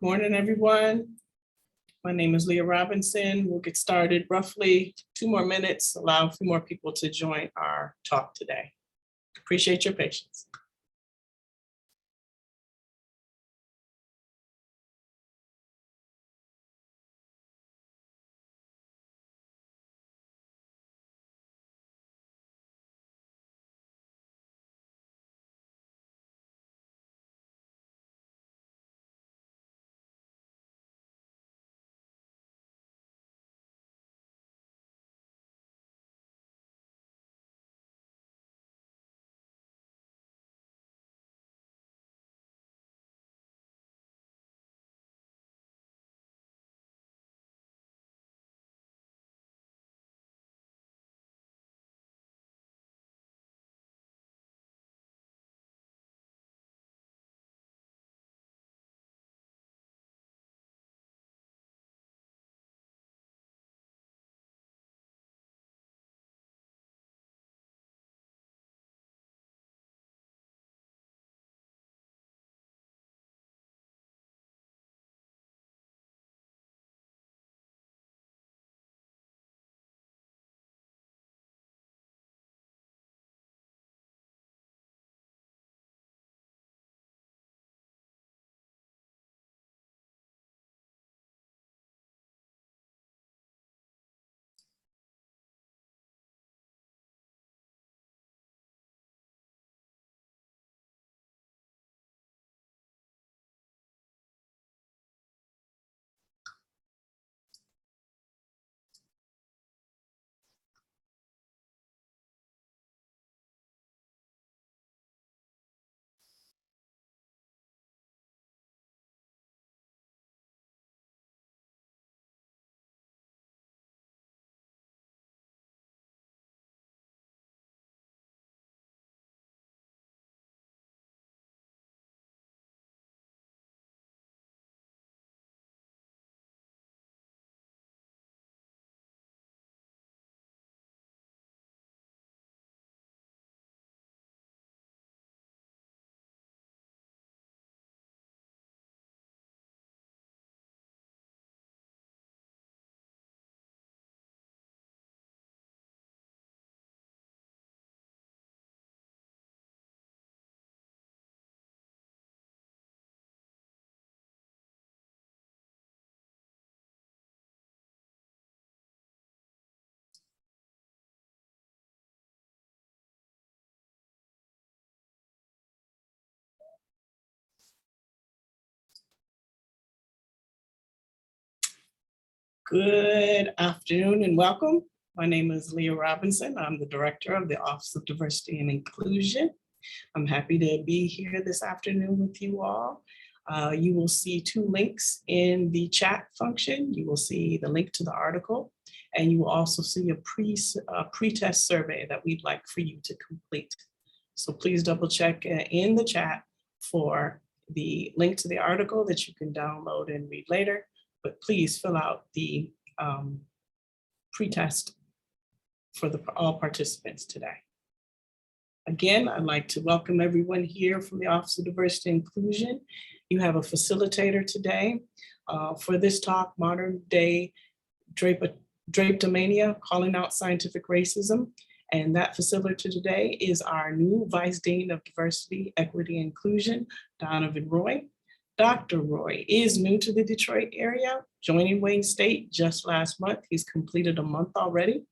Morning, everyone. My name is Leah Robinson. We'll get started roughly 2 more minutes, allow a few more people to join our talk today. Appreciate your patience. Good afternoon and welcome. My name is Leah Robinson. I'm the Director of the Office of Diversity and Inclusion. I'm happy to be here this afternoon with you all. You will see 2 links in the chat function. You will see the link to the article, and you will also see a pre-test survey that we'd like for you to complete. So please double check in the chat for the link to the article that you can download and read later, but please fill out the pre-test for all participants today. Again, I'd like to welcome everyone here from the Office of Diversity and Inclusion. You have a facilitator today for this talk, Modern Day Drapetomania, Calling Out Scientific Racism. And that facilitator today is our new Vice Dean of Diversity, Equity, and Inclusion, Donovan Roy. Dr. Roy is new to the Detroit area, joining Wayne State just last month. He's completed a month already.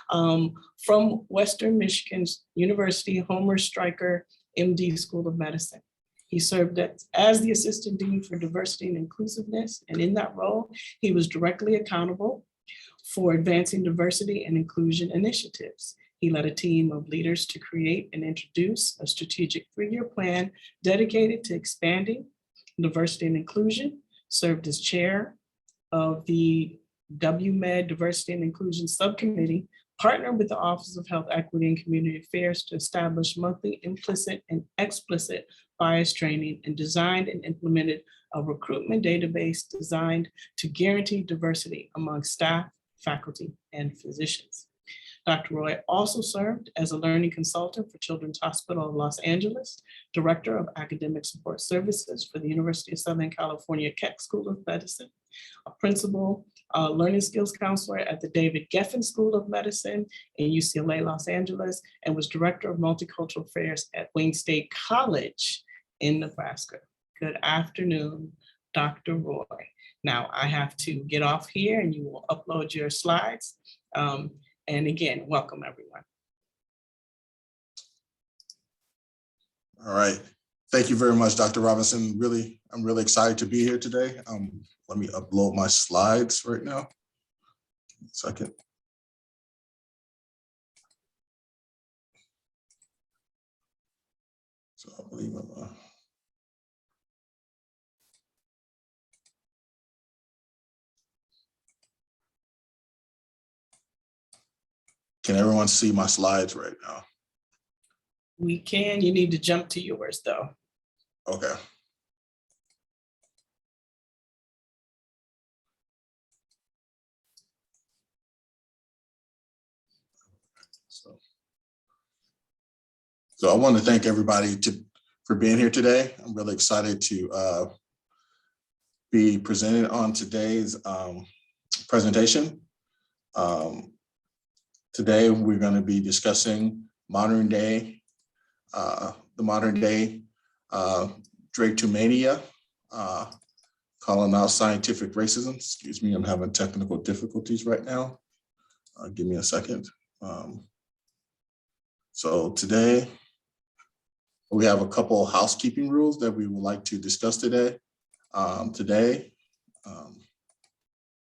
From Western Michigan University Homer Stryker MD School of Medicine. He served as the Assistant Dean for Diversity and Inclusiveness, and in that role, he was directly accountable for advancing diversity and inclusion initiatives. He led a team of leaders to create and introduce a strategic 3-year plan dedicated to expanding diversity and inclusion, served as chair of the WMed Diversity and Inclusion Subcommittee, partnered with the Office of Health Equity and Community Affairs to establish monthly implicit and explicit bias training, and designed and implemented a recruitment database designed to guarantee diversity among staff, faculty, and physicians. Dr. Roy also served as a learning consultant for Children's Hospital of Los Angeles, Director of Academic Support Services for the University of Southern California Keck School of Medicine, a principal learning skills counselor at the David Geffen School of Medicine in UCLA, Los Angeles, and was Director of Multicultural Affairs at Wayne State College in Nebraska. Good afternoon, Dr. Roy. Now I have to get off here and you will upload your slides. And again, welcome everyone. All right. Thank you very much, Dr. Robinson. I'm really excited to be here today. Let me upload my slides right now. Give me a second. So I believe can everyone see my slides right now? We can. You need to jump to yours though. Okay. So I want to thank everybody for being here today. I'm really excited to be presented on today's presentation. Today, we're going to be discussing the modern day Drapetomania, calling out scientific racism. Excuse me, I'm having technical difficulties right now. Give me a second. So today, we have a couple of housekeeping rules that we would like to discuss today.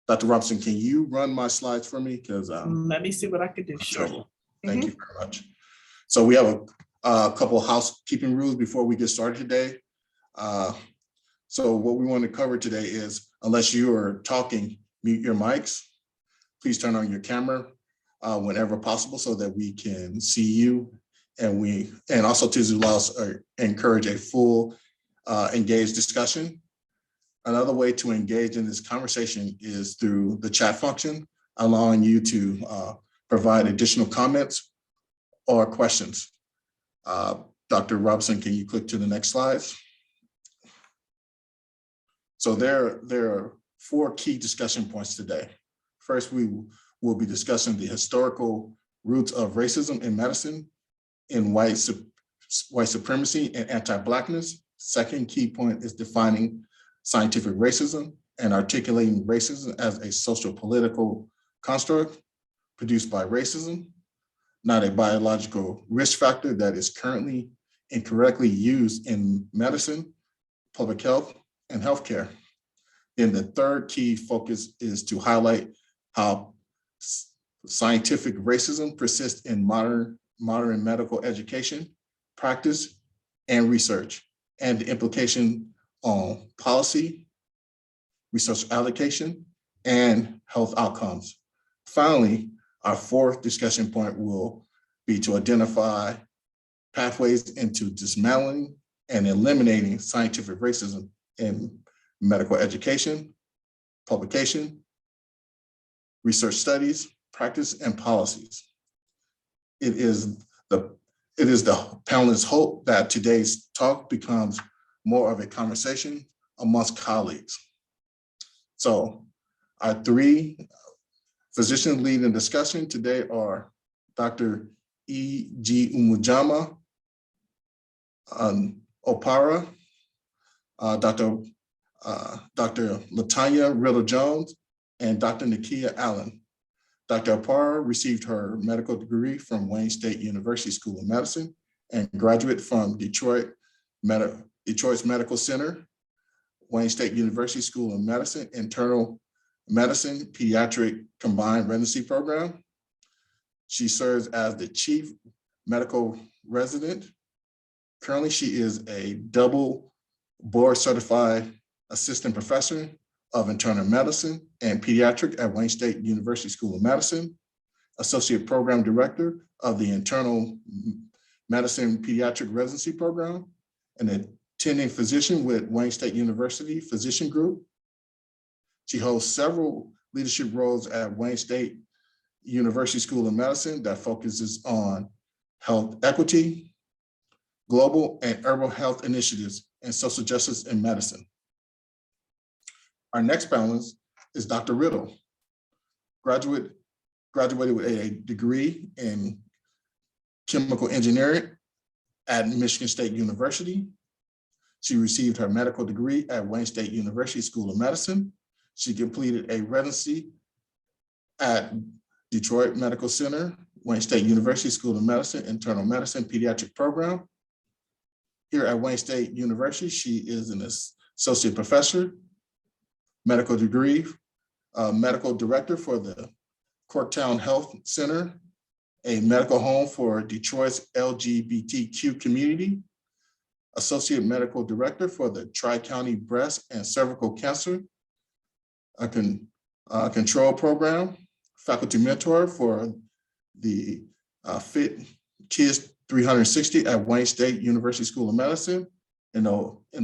Dr. Robinson, can you run my slides for me? Because let me see what I can do. Sure. Thank you very much. So we have a couple of housekeeping rules before we get started today. So what we want to cover today is, unless you are talking, mute your mics. Please turn on your camera whenever possible so that we can see you, and also to allow us encourage a full engaged discussion. Another way to engage in this conversation is through the chat function, allowing you to provide additional comments or questions. Dr. Robinson, can you click to the next slides? So there are 4 key discussion points today. First, we will be discussing the historical roots of racism in medicine, in white supremacy and anti-Blackness. Second key point is defining scientific racism and articulating racism as a social political construct produced by racism, not a biological risk factor that is currently incorrectly used in medicine, public health, and healthcare. Then the third key focus is to highlight how scientific racism persists in modern medical education, practice, and research, and the implication on policy, resource allocation, and health outcomes. Finally, our 4th discussion point will be to identify pathways into dismantling and eliminating scientific racism in medical education, publication, research studies, practice, and policies. It is the panelists' hope that today's talk becomes more of a conversation amongst colleagues. So our 3 physicians leading the discussion today are Dr. E.G. Umujama, Opara, Dr. Latanya Riddle-Jones, and Dr. Nakia Allen. Dr. Opara received her medical degree from Wayne State University School of Medicine and graduate from Detroit's Medical Center, Wayne State University School of Medicine, Internal Medicine Pediatric Combined Residency Program. She serves as the Chief Medical Resident. Currently, she is a double board certified assistant professor of internal medicine and pediatric at Wayne State University School of Medicine, associate program director of the internal medicine pediatric residency program, and attending physician with Wayne State University Physician Group. She holds several leadership roles at Wayne State University School of Medicine that focuses on health equity, global and urban health initiatives, and social justice in medicine. Our next panelist is Dr. Riddle, graduated with a degree in chemical engineering at Michigan State University. She received her medical degree at Wayne State University School of Medicine. She completed a residency at Detroit Medical Center, Wayne State University School of Medicine, Internal Medicine Pediatric Program. Here at Wayne State University, she is an associate professor, medical degree, medical director for the Corktown Health Center, a medical home for Detroit's LGBTQ community, associate medical director for the Tri-County Breast and Cervical Cancer Control Program, faculty mentor for the Fit Kids 360 at Wayne State University School of Medicine, an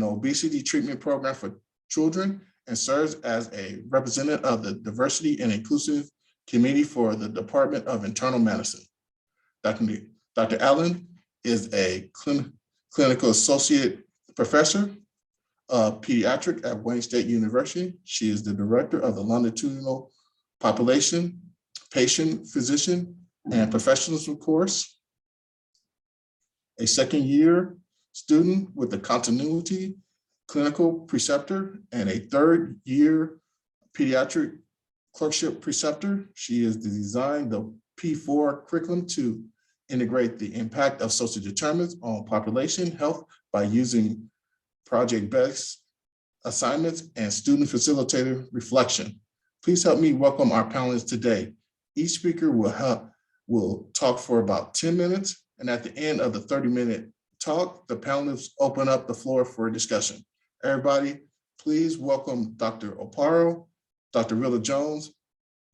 obesity treatment program for children, and serves as a representative of the Diversity and Inclusive Committee for the Department of Internal Medicine. Dr. Allen is a clinical associate professor of pediatric at Wayne State University. She is the director of the longitudinal population, patient, physician, and professionalism course, a second-year student with the continuity clinical preceptor, and a third-year pediatric clerkship preceptor. She is designed the P4 curriculum to integrate the impact of social determinants on population health by using project-based assignments and student facilitator reflection. Please help me welcome our panelists today. Each speaker will talk for about 10 minutes, and at the end of the 30-minute talk, the panelists open up the floor for discussion. Everybody, please welcome Dr. Oparo, Dr. Riddle Jones,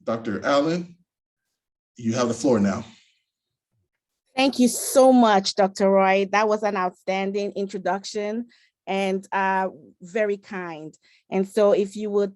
Dr. Allen. You have the floor now. Thank you so much, Dr. Roy. That was an outstanding introduction and very kind. And so if you would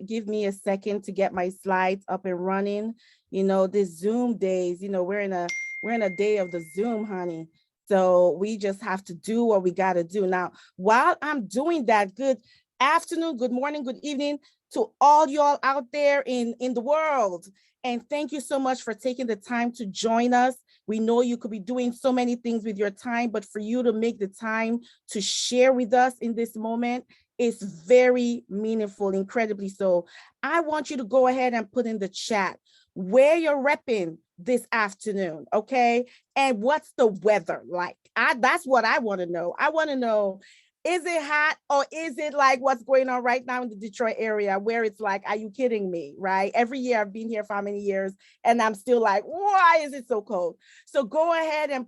give me a second to get my slides up and running. You know, this Zoom days, you know, we're in a day of the Zoom, honey. So we just have to do what we got to do. Now, while I'm doing that, good afternoon, good morning, good evening to all y'all out there in the world. And thank you so much for taking the time to join us. We know you could be doing so many things with your time, but for you to make the time to share with us in this moment is very meaningful, incredibly so. I want you to go ahead and put in the chat where you're repping this afternoon, okay? And what's the weather like? That's what I want to know. I want to know, is it hot or is it like what's going on right now in the Detroit area where it's like, are you kidding me, right? Every year I've been here for how many years and I'm still like, why is it so cold? So go ahead and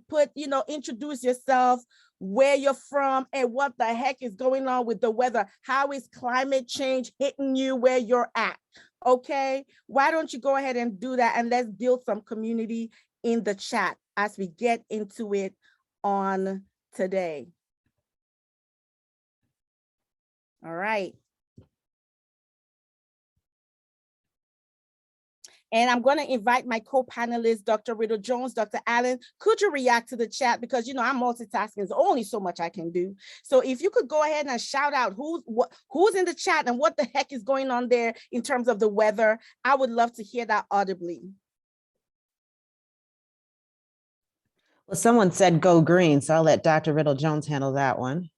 introduce yourself, where you're from and what the heck is going on with the weather. How is climate change hitting you where you're at? Okay, why don't you go ahead and do that, and let's build some community in the chat as we get into it on today. All right. And I'm going to invite my co-panelists, Dr. Riddle Jones, Dr. Allen. Could you react to the chat? Because, you know, I'm multitasking. There's only so much I can do. So if you could go ahead and shout out who's in the chat and what the heck is going on there in terms of the weather, I would love to hear that audibly. Well, someone said go green, so I'll let Dr. Riddle Jones handle that one.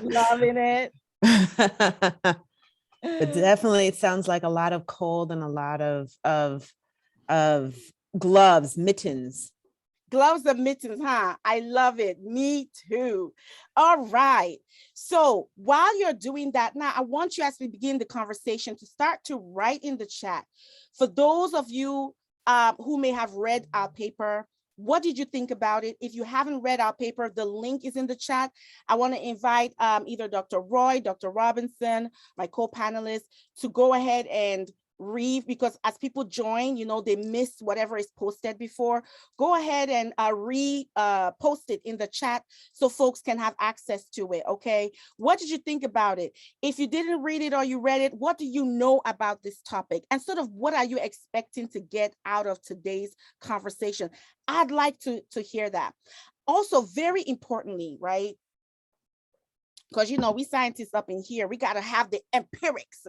Loving it. But definitely it sounds like a lot of cold and a lot of gloves, mittens. Gloves and mittens, huh? I love it. Me too. All right. So while you're doing that now, I want you, as we begin the conversation, to start to write in the chat. For those of you who may have read our paper, what did you think about it? If you haven't read our paper, the link is in the chat. I want to invite either Dr. Roy, Dr. Robinson, my co-panelists, to go ahead and read, because as people join, they miss whatever is posted before. Go ahead and post it in the chat so folks can have access to it, okay? What did you think about it? If you didn't read it or you read it, what do you know about this topic? And sort of what are you expecting to get out of today's conversation? I'd like to hear that. Also, very importantly, right? Because we scientists up in here, we got to have the empirics.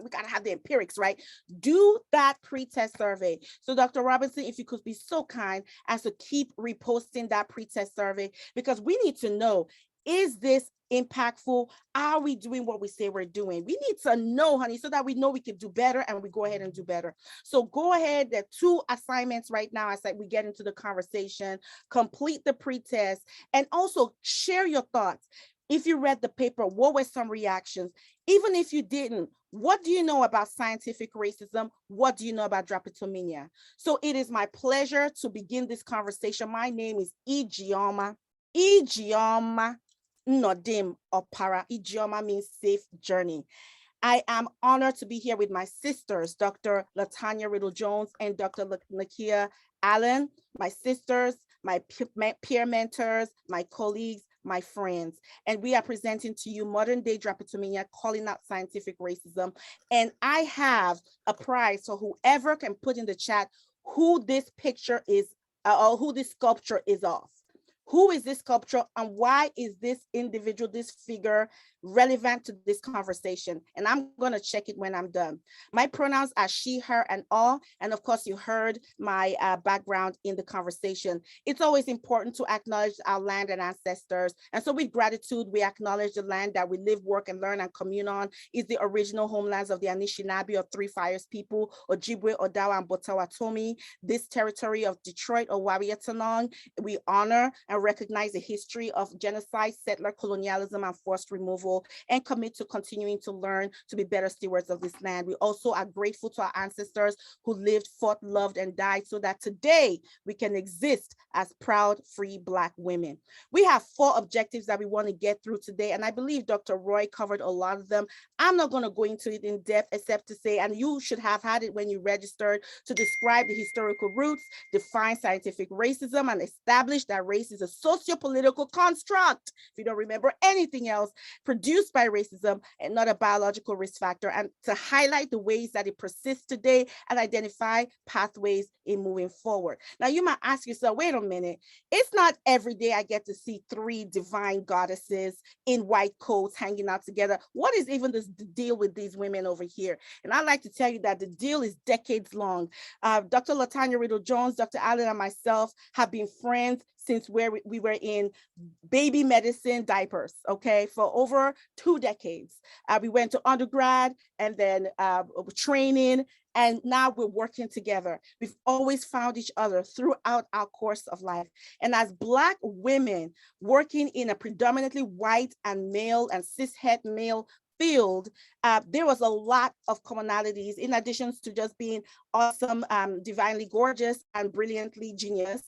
Right? Do that pre-test survey. So Dr. Robinson, if you could be so kind as to keep reposting that pre-test survey, because we need to know, is this impactful? Are we doing what we say we're doing? We need to know, honey, so that we know we can do better, and we go ahead and do better. So go ahead. There are 2 assignments right now as we get into the conversation. Complete the pre-test and also share your thoughts. If you read the paper, what were some reactions? Even if you didn't, what do you know about scientific racism? What do you know about drapetomania? So it is my pleasure to begin this conversation. My name is Ijeoma. Ijeoma Nodim Opara. Ijeoma means safe journey. I am honored to be here with my sisters, Dr. Latanya Riddle-Jones and Dr. Nakia Allen, my sisters, my peer mentors, my colleagues, my friends, and we are presenting to you modern day drapetomania, calling out scientific racism. And I have a prize for whoever can put in the chat who this picture is, or who this sculpture is of. Who is this sculpture, and why is this individual, this figure, relevant to this conversation? And I'm going to check it when I'm done. My pronouns are she, her, and all. And of course, you heard my background in the conversation. It's always important to acknowledge our land and ancestors. And so with gratitude, we acknowledge the land that we live, work, and learn and commune on is the original homelands of the Anishinaabe or Three Fires people, Ojibwe, Odawa, and Potawatomi. This territory of Detroit or Wawiatanong, we honor and recognize the history of genocide, settler colonialism, and forced removal, and commit to continuing to learn to be better stewards of this land. We also are grateful to our ancestors who lived, fought, loved, and died so that today we can exist as proud, free Black women. We have 4 objectives that we want to get through today, and I believe Dr. Roy covered a lot of them. I'm not going to go into it in depth except to say, and you should have had it when you registered, to describe the historical roots, define scientific racism, and establish that race is a socio-political construct, if you don't remember anything else, produced by racism and not a biological risk factor, and to highlight the ways that it persists today and identify pathways in moving forward. Now, you might ask yourself, wait a minute, it's not every day I get to see 3 divine goddesses in white coats hanging out together. What is even the deal with these women over here? And I'd like to tell you that the deal is decades long. Dr. Latanya Riddle-Jones, Dr. Allen, and myself have been friends since we were in baby medicine diapers, okay, for over 2 decades. We went to undergrad and then training, and now we're working together. We've always found each other throughout our course of life. And as Black women working in a predominantly white and male and cishet male field, there was a lot of commonalities in addition to just being awesome, divinely gorgeous, and brilliantly genius.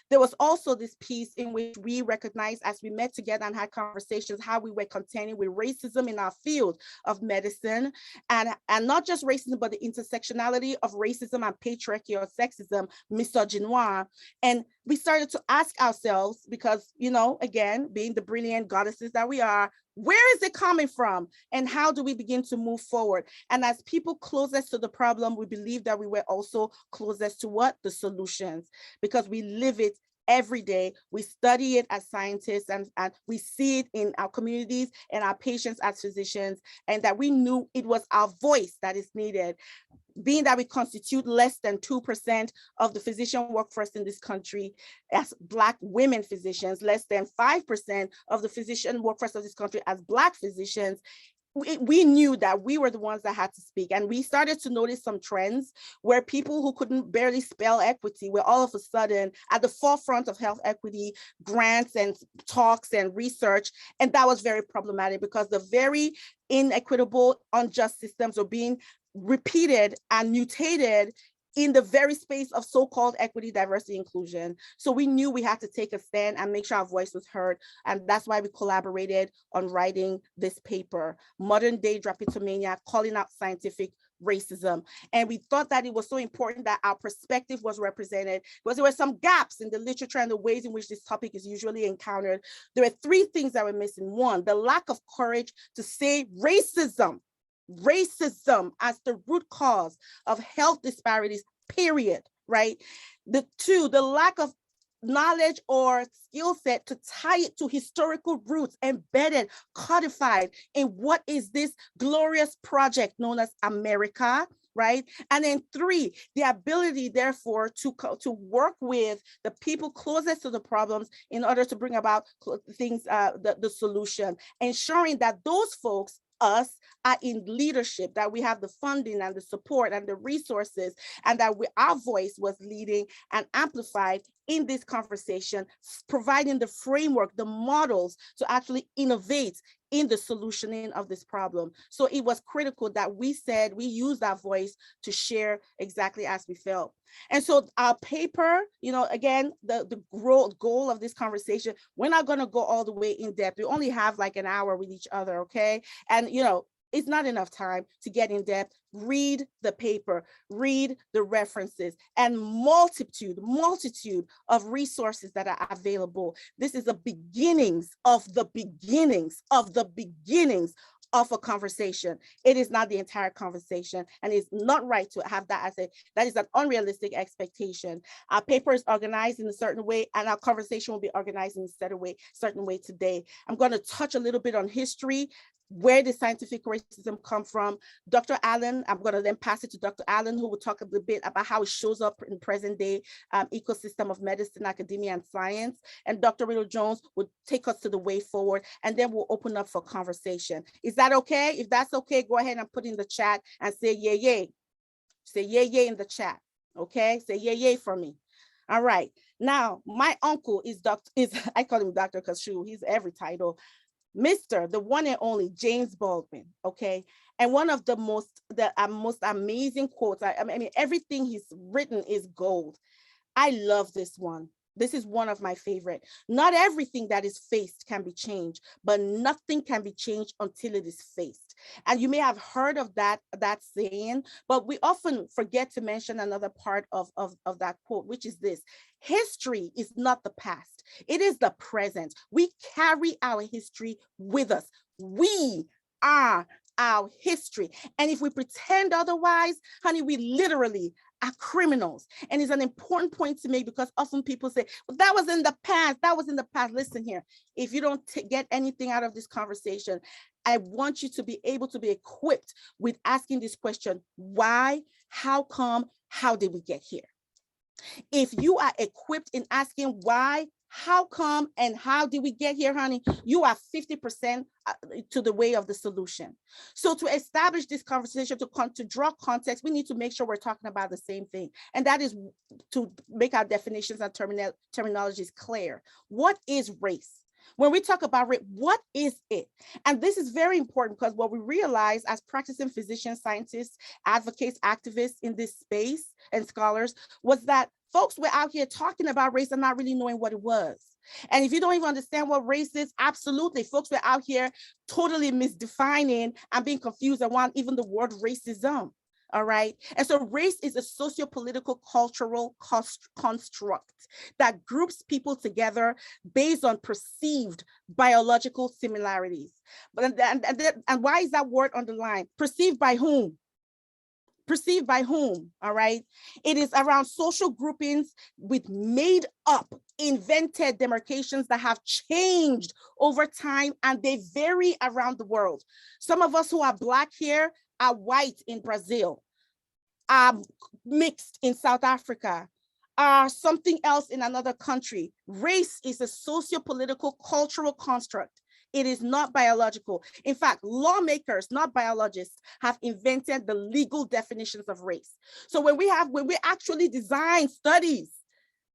There was also this piece in which we recognized as we met together and had conversations how we were contending with racism in our field of medicine, and not just racism, but the intersectionality of racism and patriarchy or sexism, misogynoir. And we started to ask ourselves, because, again, being the brilliant goddesses that we are, where is it coming from? And how do we begin to move forward? And as people closest to the problem, we believe that we were also closest to what? The solutions, because we live it every day. We study it as scientists, and we see it in our communities and our patients as physicians, and that we knew it was our voice that is needed. Being that we constitute less than 2% of the physician workforce in this country as Black women physicians, less than 5% of the physician workforce of this country as Black physicians, we knew that we were the ones that had to speak. And we started to notice some trends where people who couldn't barely spell equity were all of a sudden at the forefront of health equity grants and talks and research. And that was very problematic, because the very inequitable, unjust systems are being repeated and mutated in the very space of so-called equity, diversity, inclusion. So we knew we had to take a stand and make sure our voice was heard. And that's why we collaborated on writing this paper, Modern Day Drapetomania, Calling Out Scientific racism. And we thought that it was so important that our perspective was represented, because there were some gaps in the literature and the ways in which this topic is usually encountered. There were three things that were missing. One, the lack of courage to say racism as the root cause of health disparities, period, right? The two, the lack of knowledge or skill set to tie it to historical roots embedded, codified in what is this glorious project known as America, right? And then three, the ability, therefore, to work with the people closest to the problems in order to bring about things, the solution, ensuring that those folks, us, are in leadership, that we have the funding and the support and the resources, and that our voice was leading and amplified in this conversation, providing the framework, the models to actually innovate in the solutioning of this problem. So it was critical that we said we use that voice to share exactly as we felt. And so our paper, again, the goal of this conversation, we're not going to go all the way in depth. We only have like an hour with each other, okay? And, it's not enough time to get in depth. Read the paper, read the references, and multitude of resources that are available. This is the beginnings of the beginnings of the beginnings of a conversation. It is not the entire conversation, and it's not right to have that that is an unrealistic expectation. Our paper is organized in a certain way, and our conversation will be organized in a certain way today. I'm going to touch a little bit on history. Where did scientific racism come from? Dr. Allen, I'm going to then pass it to Dr. Allen, who will talk a little bit about how it shows up in present day ecosystem of medicine, academia, and science. And Dr. Riddle Jones will take us to the way forward, and then we'll open up for conversation. Is that okay? If that's okay, go ahead and put in the chat and say yay, yay. Say yay, yay in the chat, okay? Say yay, yay for me. All right. Now, my uncle I call him Dr. because he's every title. Mr. the one and only James Baldwin, okay? And one of the most amazing quotes, I mean, everything he's written is gold. I love this one. This is one of my favorite. Not everything that is faced can be changed, but nothing can be changed until it is faced. And you may have heard of that saying, but we often forget to mention another part of that quote, which is this: history is not the past. It is the present. We carry our history with us. We are our history. And if we pretend otherwise, honey, we literally are criminals. And it's an important point to make, because often people say, well, that was in the past. That was in the past. Listen here, if you don't get anything out of this conversation, I want you to be able to be equipped with asking this question: why, how come, how did we get here? If you are equipped in asking why, how come, and how did we get here, honey, you are 50% to the way of the solution. So to establish this conversation, to draw context, we need to make sure we're talking about the same thing. And that is to make our definitions and terminologies clear. What is race? When we talk about race, what is it? And this is very important, because what we realize as practicing physicians, scientists, advocates, activists in this space, and scholars, was that folks were out here talking about race and not really knowing what it was. And if you don't even understand what race is, absolutely, folks were out here totally misdefining and being confused around even the word racism. All right. And so race is a socio-political cultural construct that groups people together based on perceived biological similarities. But and why is that word underlined? Perceived by whom? Perceived by whom? All right. It is around social groupings with made up, invented demarcations that have changed over time, and they vary around the world. Some of us who are Black here are white in Brazil, are mixed in South Africa, are something else in another country. Race is a socio-political cultural construct. It is not biological. In fact, lawmakers, not biologists, have invented the legal definitions of race. So when we actually design studies,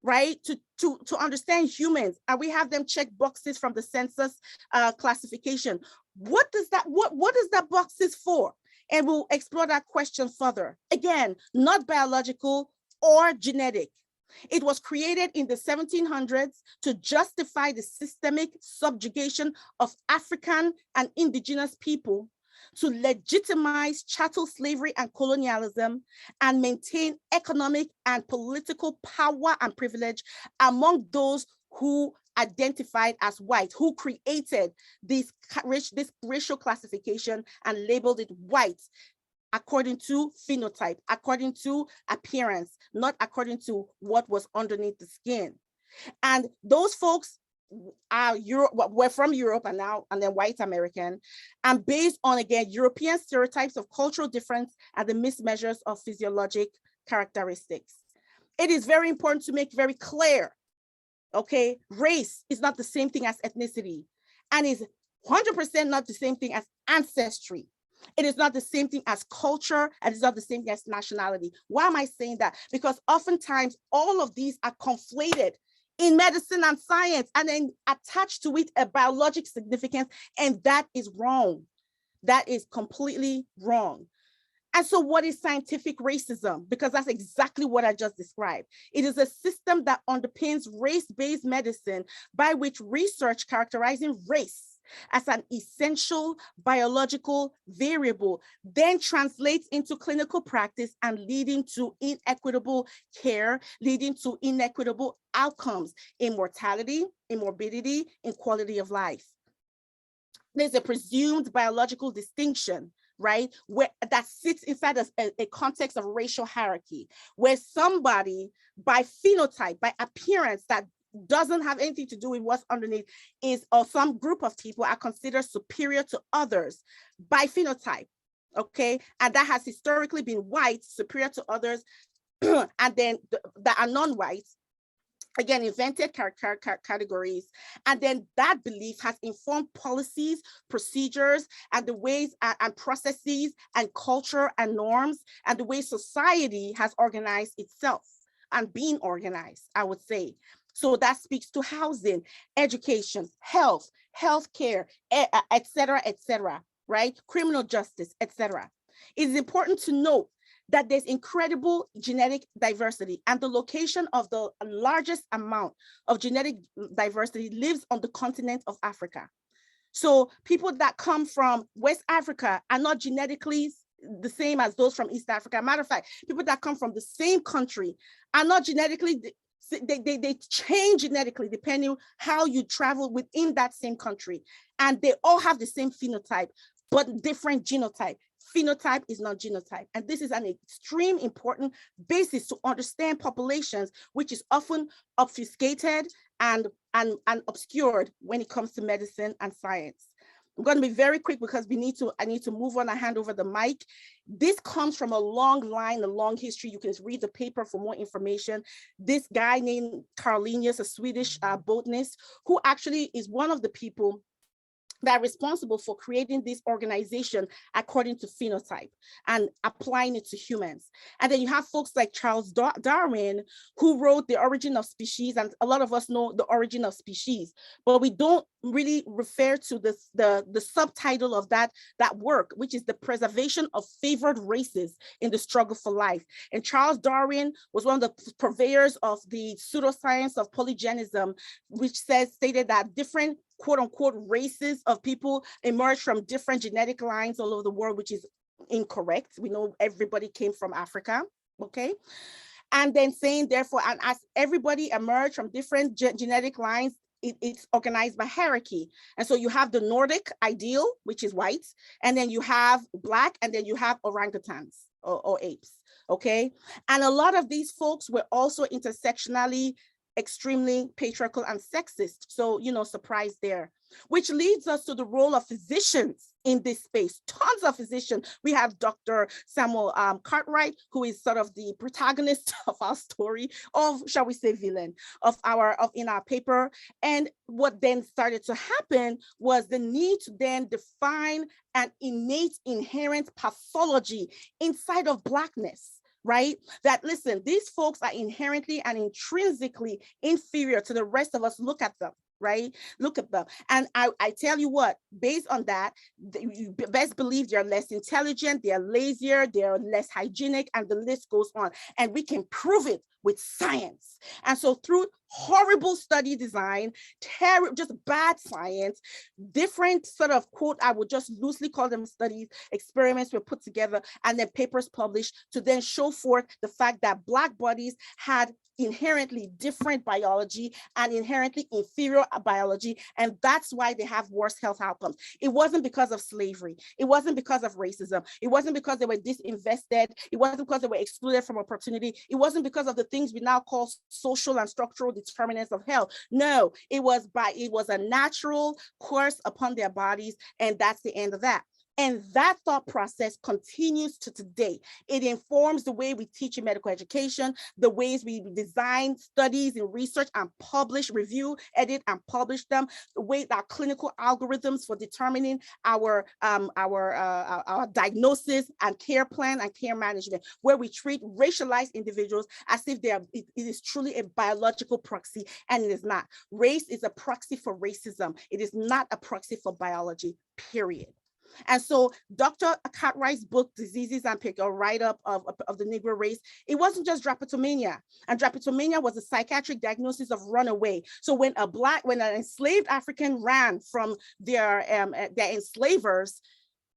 right, to understand humans, and we have them check boxes from the census classification, what does that boxes for? And we'll explore that question further. Again, not biological or genetic. It was created in the 1700s to justify the systemic subjugation of African and indigenous people to legitimize chattel slavery and colonialism and maintain economic and political power and privilege among those who identified as white, who created this racial classification and labeled it white according to phenotype, according to appearance, not according to what was underneath the skin. And those folks are were from Europe and then white American, and based on, again, European stereotypes of cultural difference and the mismeasures of physiologic characteristics. It is very important to make very clear, okay, race is not the same thing as ethnicity, and is 100% not the same thing as ancestry. It is not the same thing as culture, and it's not the same thing as nationality. Why am I saying that? Because oftentimes all of these are conflated in medicine and science and then attached to it a biologic significance, and that is wrong. That is completely wrong. And so what is scientific racism? Because that's exactly what I just described. It is a system that underpins race-based medicine by which research characterizing race as an essential biological variable then translates into clinical practice and leading to inequitable care, leading to inequitable outcomes in mortality, in morbidity, in quality of life. There's a presumed biological distinction, right, where that sits inside a context of racial hierarchy, where somebody by phenotype, by appearance, that doesn't have anything to do with what's underneath is, or some group of people are considered superior to others by phenotype, okay? And that has historically been white, superior to others, and then that are non-white, again, invented categories. And then that belief has informed policies, procedures, and the ways and processes and culture and norms and the way society has organized itself and being organized, I would say. So that speaks to housing, education, health, healthcare, et cetera, right? Criminal justice, et cetera. It is important to note that there's incredible genetic diversity, and the location of the largest amount of genetic diversity lives on the continent of Africa. So people that come from West Africa are not genetically the same as those from East Africa. Matter of fact, people that come from the same country are not genetically, they change genetically depending on how you travel within that same country. And they all have the same phenotype, but different genotype. Phenotype is not genotype. And this is an extreme important basis to understand populations, which is often obfuscated and obscured when it comes to medicine and science. I'm going to be very quick because I need to move on and hand over the mic. This comes from a long line, a long history. You can read the paper for more information. This guy named Carl Linnaeus, a Swedish botanist, who actually is one of the people that are responsible for creating this organization according to phenotype and applying it to humans. And then you have folks like Charles Darwin, who wrote The Origin of Species, and a lot of us know The Origin of Species, but we don't really refer to this, the subtitle of that work, which is The Preservation of Favored Races in the Struggle for Life. And Charles Darwin was one of the purveyors of the pseudoscience of polygenism, which stated that different quote unquote races of people emerge from different genetic lines all over the world, which is incorrect. We know everybody came from Africa, okay? And then saying, therefore, and as everybody emerged from different genetic lines, it's organized by hierarchy. And so you have the Nordic ideal, which is white, and then you have Black, and then you have orangutans or apes, okay? And a lot of these folks were also intersectionally extremely patriarchal and sexist. So, you know, surprise there, which leads us to the role of physicians in this space. Tons of physicians. We have Dr. Samuel Cartwright, who is sort of the protagonist of our story, of, shall we say, villain in our paper. And what then started to happen was the need to then define an innate, inherent pathology inside of Blackness. Right? That, listen, these folks are inherently and intrinsically inferior to the rest of us. Look at them, right? Look at them. And I tell you what, based on that, you best believe they're less intelligent, they're lazier, they're less hygienic, and the list goes on. And we can prove it with science. And so through horrible study design, terrible, just bad science, different sort of quote, I would just loosely call them studies, experiments were put together, and then papers published to then show forth the fact that Black bodies had inherently different biology and inherently inferior biology, and that's why they have worse health outcomes. It wasn't because of slavery. It wasn't because of racism. It wasn't because they were disinvested. It wasn't because they were excluded from opportunity. It wasn't because of the things we now call social and structural determinants of health. No, it was a natural course upon their bodies, and that's the end of that. And that thought process continues to today. It informs the way we teach in medical education, the ways we design studies and research and publish, review, edit, and publish them, the way our clinical algorithms for determining our diagnosis and care plan and care management, where we treat racialized individuals as if it is truly a biological proxy, and it is not. Race is a proxy for racism. It is not a proxy for biology, period. And so Dr. Cartwright's book, Diseases and a write-up of the Negro race, it wasn't just drapetomania. And drapetomania was a psychiatric diagnosis of runaway. So when an enslaved African ran from their enslavers,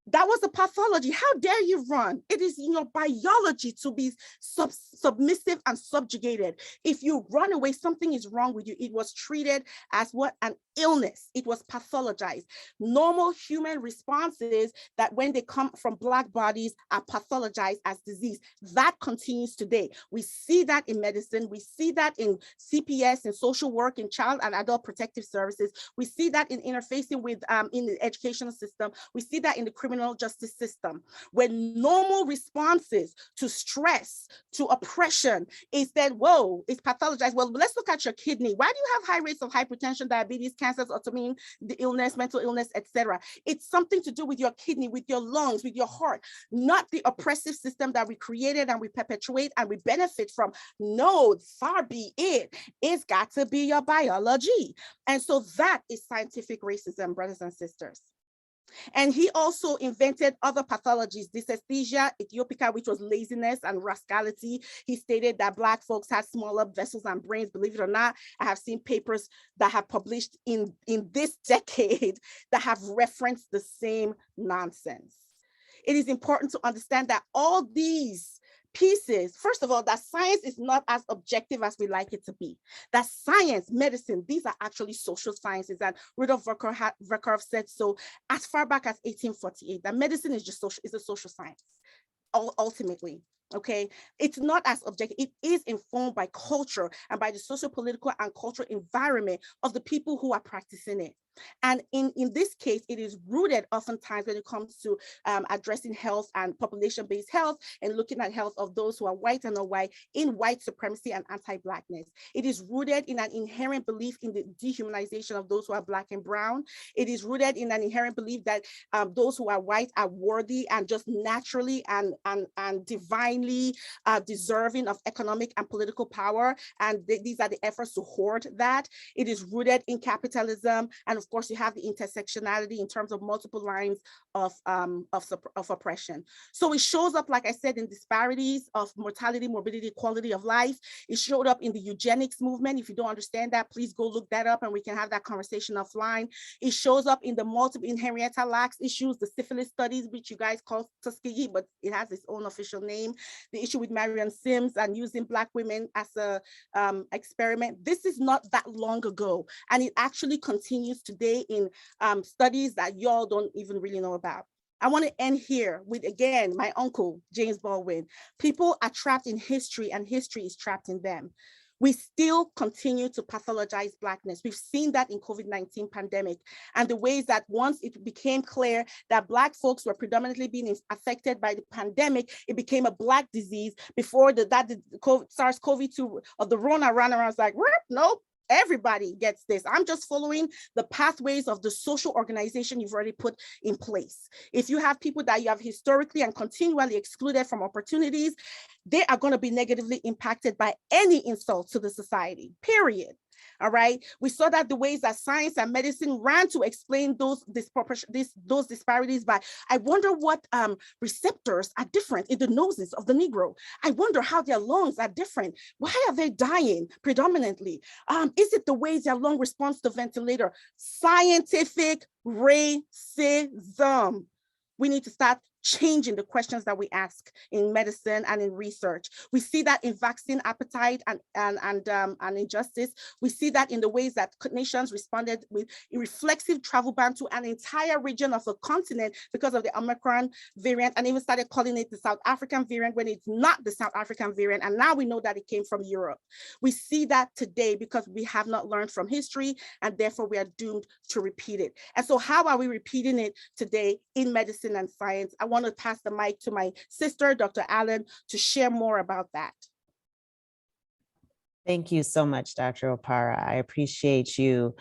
that was the pathology. How dare you run? It is in your biology to be submissive and subjugated. If you run away, something is wrong with you. It was treated as what? An illness. It was pathologized. Normal human responses that when they come from Black bodies are pathologized as disease. That continues today. We see that in medicine. We see that in CPS, in social work, in child and adult protective services. We see that in interfacing with in the educational system. We see that in the criminal justice system, when normal responses to stress, to oppression is that, whoa, it's pathologized. Well, let's look at your kidney. Why do you have high rates of hypertension, diabetes, cancers, autoimmune illness, mental illness, etc.? It's something to do with your kidney, with your lungs, with your heart, not the oppressive system that we created and we perpetuate and we benefit from. No, far be it. It's got to be your biology. And so that is scientific racism, brothers and sisters. And he also invented other pathologies, dysesthesia ethiopica, which was laziness and rascality. He stated that Black folks had smaller vessels and brains. Believe it or not, I have seen papers that have published in this decade that have referenced the same nonsense. It is important to understand that all these pieces, first of all, that science is not as objective as we like it to be. That science, medicine, these are actually social sciences. And Rudolf Virchow said so as far back as 1848, that medicine is just social, is a social science, ultimately. Okay, it's not as objective. It is informed by culture and by the socio-political and cultural environment of the people who are practicing it. And in this case, it is rooted oftentimes when it comes to addressing health and population-based health and looking at health of those who are white and not white in white supremacy and anti-Blackness. It is rooted in an inherent belief in the dehumanization of those who are Black and brown. It is rooted in an inherent belief that those who are white are worthy and just naturally and divinely deserving of economic and political power. And these are the efforts to hoard that. It is rooted in capitalism. And of course, you have the intersectionality in terms of multiple lines of oppression. So it shows up, like I said, in disparities of mortality, morbidity, quality of life. It showed up in the eugenics movement. If you don't understand that, please go look that up and we can have that conversation offline. It shows up in the multiple Henrietta Lacks issues, the syphilis studies, which you guys call Tuskegee, but it has its own official name. The issue with Marion Sims and using Black women as a experiment. This is not that long ago, and it actually continues today in studies that y'all don't even really know about. I want to end here with, again, my uncle, James Baldwin. People are trapped in history and history is trapped in them. We still continue to pathologize Blackness. We've seen that in COVID-19 pandemic and the ways that once it became clear that Black folks were predominantly being affected by the pandemic, it became a Black disease. Before the SARS-CoV-2 of the Rona ran around, it's like, nope. Everybody gets this. I'm just following the pathways of the social organization you've already put in place. If you have people that you have historically and continually excluded from opportunities, they are going to be negatively impacted by any insult to the society, period. All right. We saw that the ways that science and medicine ran to explain those disparities by, I wonder what receptors are different in the noses of the Negro. I wonder how their lungs are different. Why are they dying predominantly? Is it the ways their lung responds to ventilator? Scientific racism. We need to start changing the questions that we ask in medicine and in research. We see that in vaccine appetite and injustice. We see that in the ways that nations responded with a reflexive travel ban to an entire region of a continent because of the Omicron variant, and even started calling it the South African variant when it's not the South African variant. And now we know that it came from Europe. We see that today because we have not learned from history, and therefore we are doomed to repeat it. And so how are we repeating it today in medicine and science? I want to pass the mic to my sister, Dr. Allen, to share more about that. Thank you so much, Dr. Opara. I appreciate you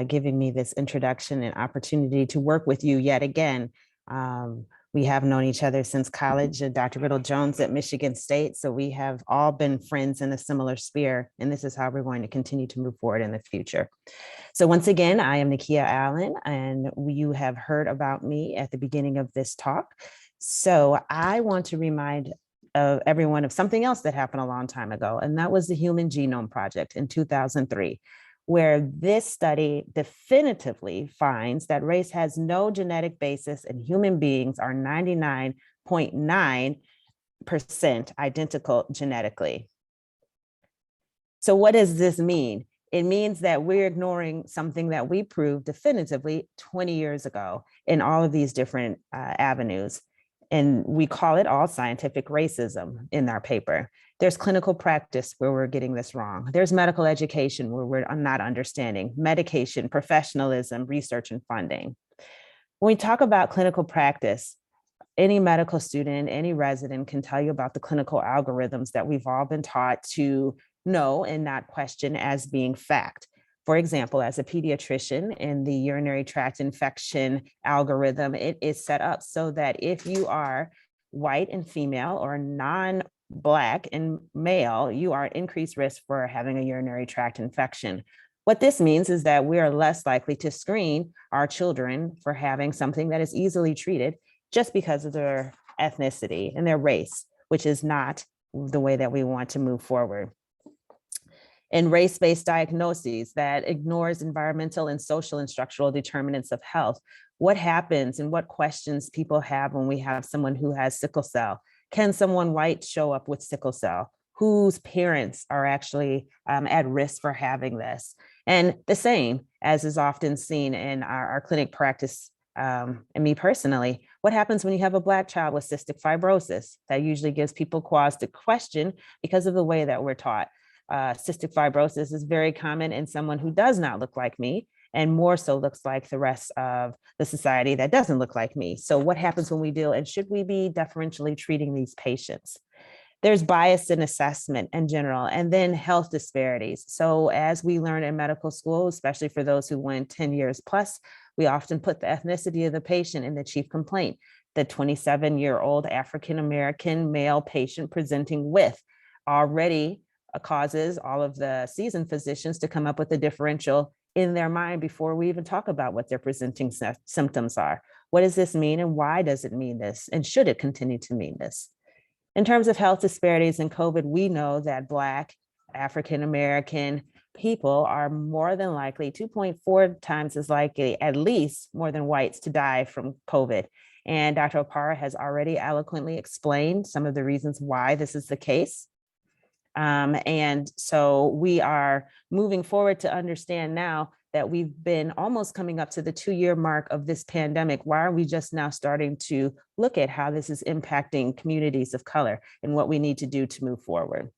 giving me this introduction and opportunity to work with you yet again. We have known each other since college, Dr. Riddle-Jones at Michigan State. So we have all been friends in a similar sphere, and this is how we're going to continue to move forward in the future. So once again, I am Nakia Allen, and you have heard about me at the beginning of this talk. So I want to remind everyone of something else that happened a long time ago, and that was the Human Genome Project in 2003, where this study definitively finds that race has no genetic basis and human beings are 99.9% identical genetically. So what does this mean? It means that we're ignoring something that we proved definitively 20 years ago in all of these different avenues. And we call it all scientific racism in our paper. There's clinical practice where we're getting this wrong. There's medical education where we're not understanding, medication, professionalism, research, and funding. When we talk about clinical practice, any medical student, any resident can tell you about the clinical algorithms that we've all been taught to know and not question as being fact. For example, as a pediatrician, in the urinary tract infection algorithm, it is set up so that if you are white and female or non-Black and male, you are at increased risk for having a urinary tract infection. What this means is that we are less likely to screen our children for having something that is easily treated just because of their ethnicity and their race, which is not the way that we want to move forward. And race-based diagnoses that ignores environmental and social and structural determinants of health. What happens and what questions people have when we have someone who has sickle cell? Can someone white show up with sickle cell? Whose parents are actually at risk for having this? And the same, as is often seen in our clinic practice, and me personally, what happens when you have a Black child with cystic fibrosis? That usually gives people cause to question because of the way that we're taught. Cystic fibrosis is very common in someone who does not look like me, and more so looks like the rest of the society that doesn't look like me. So what happens when we deal, and should we be deferentially treating these patients? There's bias in assessment in general, and then health disparities. So as we learn in medical school, especially for those who went 10 years plus, we often put the ethnicity of the patient in the chief complaint. The 27-year-old African-American male patient presenting with already causes all of the seasoned physicians to come up with a differential in their mind before we even talk about what their presenting symptoms are. What does this mean, and why does it mean this? And should it continue to mean this? In terms of health disparities in COVID, we know that Black, African-American people are more than likely 2.4 times as likely, at least more than whites, to die from COVID. And Dr. Opara has already eloquently explained some of the reasons why this is the case. And so we are moving forward to understand now that we've been almost coming up to the 2-year mark of this pandemic. Why are we just now starting to look at how this is impacting communities of color and what we need to do to move forward?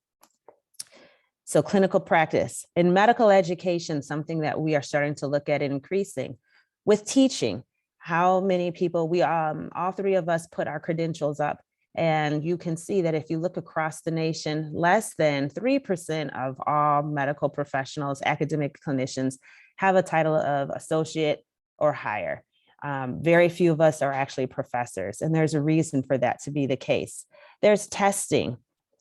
So clinical practice in medical education, something that we are starting to look at increasing. With teaching, how many people, we all three of us put our credentials up. And you can see that if you look across the nation, less than 3% of all medical professionals, academic clinicians, have a title of associate or higher. Very few of us are actually professors, and there's a reason for that to be the case. There's testing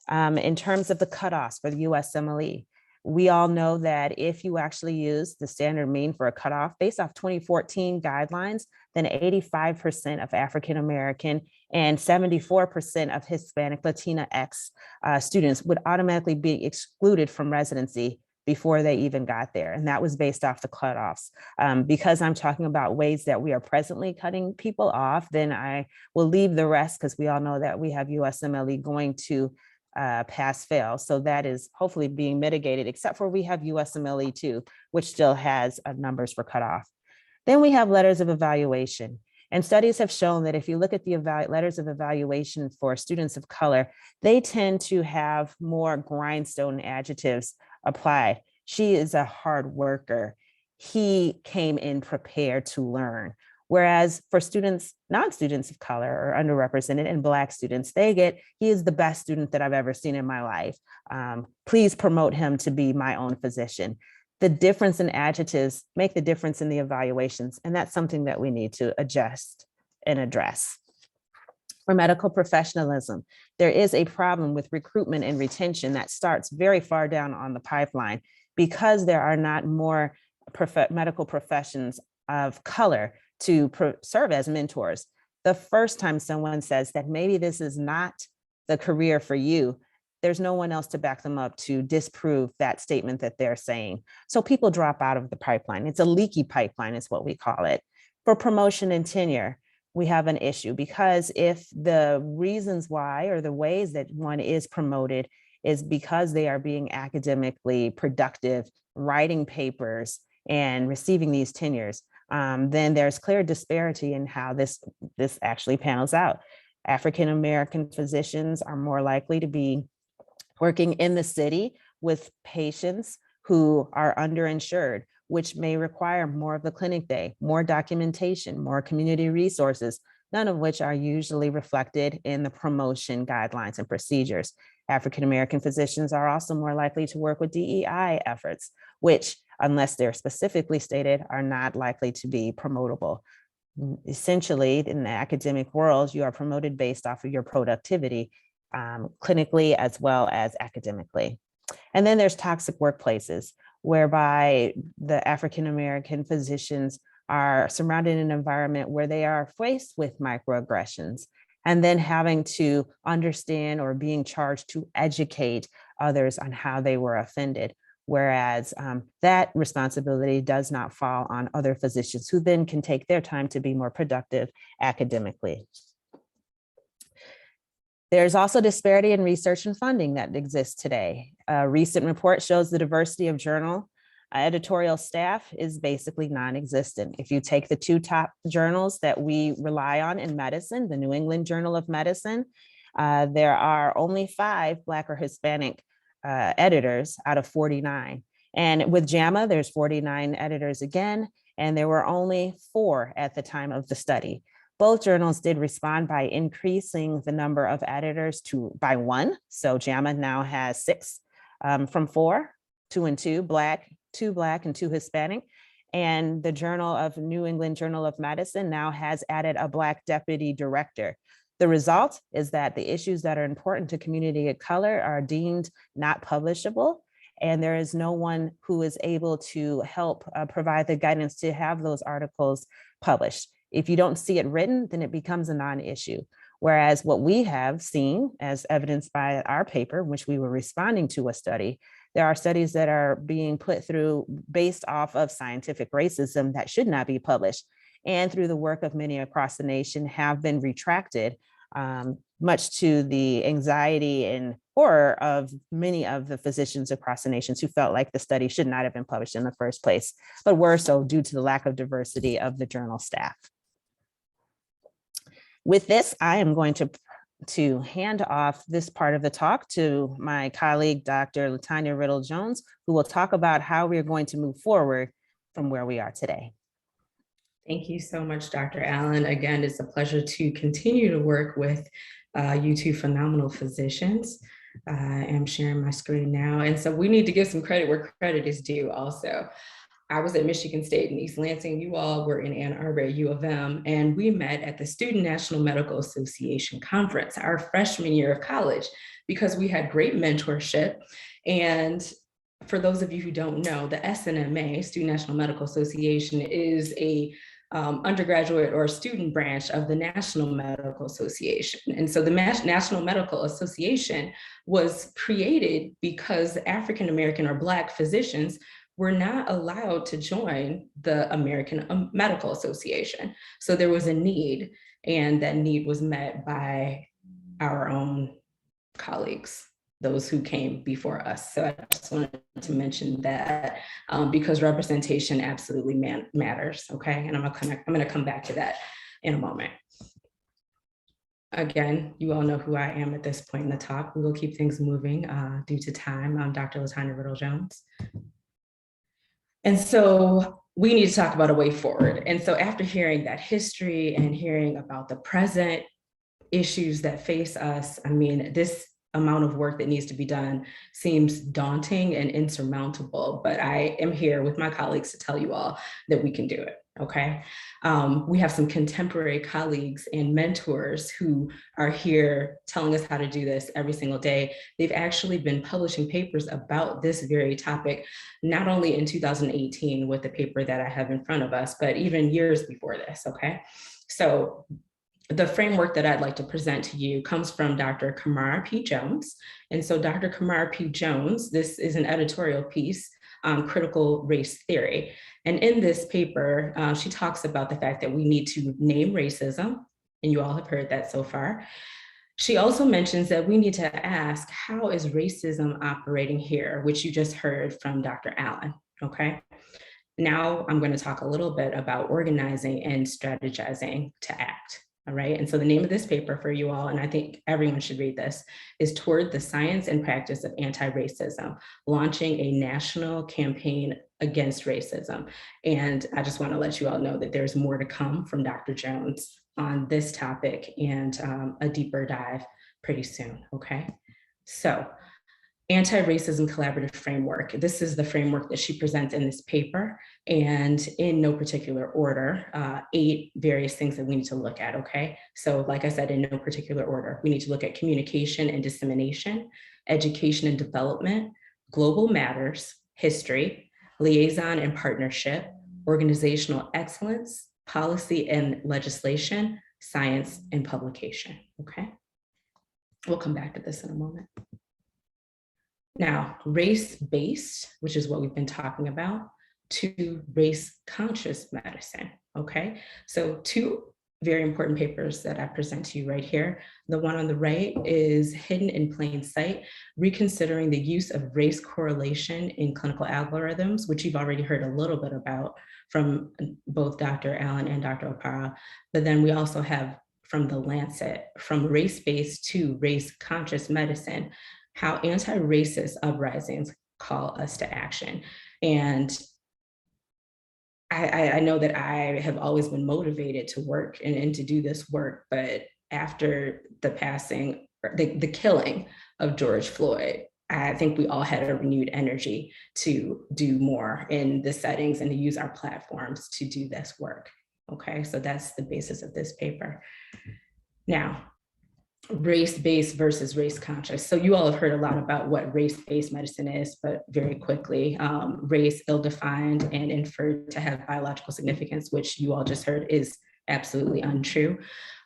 in terms of the cutoffs for the USMLE. We all know that if you actually use the standard mean for a cutoff based off 2014 guidelines, then 85% of African-American and 74% of Hispanic Latinx students would automatically be excluded from residency before they even got there. And that was based off the cutoffs. Because I'm talking about ways that we are presently cutting people off, then I will leave the rest, because we all know that we have USMLE going to pass fail. So that is hopefully being mitigated, except for we have USMLE 2, which still has numbers for cutoff. Then we have letters of evaluation. And studies have shown that if you look at the letters of evaluation for students of color, they tend to have more grindstone adjectives applied. She is a hard worker. He came in prepared to learn. Whereas for students, non-students of color or underrepresented and Black students, they get, he is the best student that I've ever seen in my life. Please promote him to be my own physician. The difference in adjectives make the difference in the evaluations, and that's something that we need to adjust and address. For medical professionalism, there is a problem with recruitment and retention that starts very far down on the pipeline because there are not more medical professions of color to serve as mentors. The first time someone says that maybe this is not the career for you, there's no one else to back them up to disprove that statement that they're saying. So people drop out of the pipeline. It's a leaky pipeline is what we call it. For promotion and tenure, we have an issue because if the reasons why or the ways that one is promoted is because they are being academically productive, writing papers and receiving these tenures, then there's clear disparity in how this actually panels out. African-American physicians are more likely to be working in the city with patients who are underinsured, which may require more of the clinic day, more documentation, more community resources, none of which are usually reflected in the promotion guidelines and procedures. African-American physicians are also more likely to work with DEI efforts, which, unless they're specifically stated, are not likely to be promotable. Essentially, in the academic world, you are promoted based off of your productivity, clinically as well as academically. And then there's toxic workplaces, whereby the African-American physicians are surrounded in an environment where they are faced with microaggressions and then having to understand or being charged to educate others on how they were offended. Whereas that responsibility does not fall on other physicians who then can take their time to be more productive academically. There's also disparity in research and funding that exists today. A recent report shows the diversity of journal editorial staff is basically non-existent. If you take the two top journals that we rely on in medicine, the New England Journal of Medicine, there are only 5 Black or Hispanic editors out of 49. And with JAMA, there's 49 editors again, and there were only 4 at the time of the study. Both journals did respond by increasing the number of editors by 1. So JAMA now has 6 from 4, 2 and 2, 2 Black and 2 Hispanic. And the New England Journal of Medicine now has added a Black deputy director. The result is that the issues that are important to community of color are deemed not publishable, and there is no one who is able to help provide the guidance to have those articles published. If you don't see it written, then it becomes a non-issue. Whereas what we have seen, as evidenced by our paper, which we were responding to a study, there are studies that are being put through based off of scientific racism that should not be published, and through the work of many across the nation have been retracted, much to the anxiety and horror of many of the physicians across the nations who felt like the study should not have been published in the first place, but were so due to the lack of diversity of the journal staff. With this, I am going to hand off this part of the talk to my colleague, Dr. Latanya Riddle-Jones, who will talk about how we are going to move forward from where we are today. Thank you so much, Dr. Allen. Again, it's a pleasure to continue to work with you two phenomenal physicians. I am sharing my screen now. And so we need to give some credit where credit is due also. I was at Michigan State in East Lansing. You all were in Ann Arbor at U of M, and we met at the Student National Medical Association Conference, our freshman year of college, because we had great mentorship. And for those of you who don't know, the SNMA, Student National Medical Association, is a undergraduate or student branch of the National Medical Association. And so the National Medical Association was created because African-American or Black physicians were not allowed to join the American Medical Association. So there was a need, and that need was met by our own colleagues, those who came before us. So I just wanted to mention that because representation absolutely matters, okay? And I'm gonna come back to that in a moment. Again, you all know who I am at this point in the talk. We will keep things moving due to time. I'm Dr. LaTanya Riddle-Jones. And so we need to talk about a way forward. And so after hearing that history and hearing about the present issues that face us, I mean, this amount of work that needs to be done seems daunting and insurmountable, but I am here with my colleagues to tell you all that we can do it, okay? We have some contemporary colleagues and mentors who are here telling us how to do this every single day. They've actually been publishing papers about this very topic, not only in 2018 with the paper that I have in front of us, but even years before this, okay? So the framework that I'd like to present to you comes from Dr. Kamara P. Jones. And so Dr. Kamara P. Jones, this is an editorial piece on critical race theory. And in this paper, she talks about the fact that we need to name racism, and you all have heard that so far. She also mentions that we need to ask, how is racism operating here, which you just heard from Dr. Allen, okay? Now I'm going to talk a little bit about organizing and strategizing to act. All right, and so the name of this paper for you all, and I think everyone should read this, is Toward the Science and Practice of Anti-Racism, Launching a National Campaign Against Racism. And I just want to let you all know that there's more to come from Dr. Jones on this topic and a deeper dive pretty soon, okay? So, Anti-Racism Collaborative Framework. This is the framework that she presents in this paper, and in no particular order, 8 various things that we need to look at, okay? So like I said, in no particular order, we need to look at communication and dissemination, education and development, global matters, history, liaison and partnership, organizational excellence, policy and legislation, science and publication, okay? We'll come back to this in a moment. Now, race-based, which is what we've been talking about, to race-conscious medicine, okay? So 2 very important papers that I present to you right here. The one on the right is Hidden in Plain Sight, Reconsidering the Use of Race Correlation in Clinical Algorithms, which you've already heard a little bit about from both Dr. Allen and Dr. Opara. But then we also have from the Lancet, From Race-Based to Race-Conscious Medicine, How Anti-Racist Uprisings Call Us to Action. And I know that I have always been motivated to work and to do this work, but after the passing, the killing of George Floyd, I think we all had a renewed energy to do more in the settings and to use our platforms to do this work. Okay, so that's the basis of this paper. Now, race-based versus race-conscious. So you all have heard a lot about what race-based medicine is, but very quickly, race ill-defined and inferred to have biological significance, which you all just heard is absolutely untrue.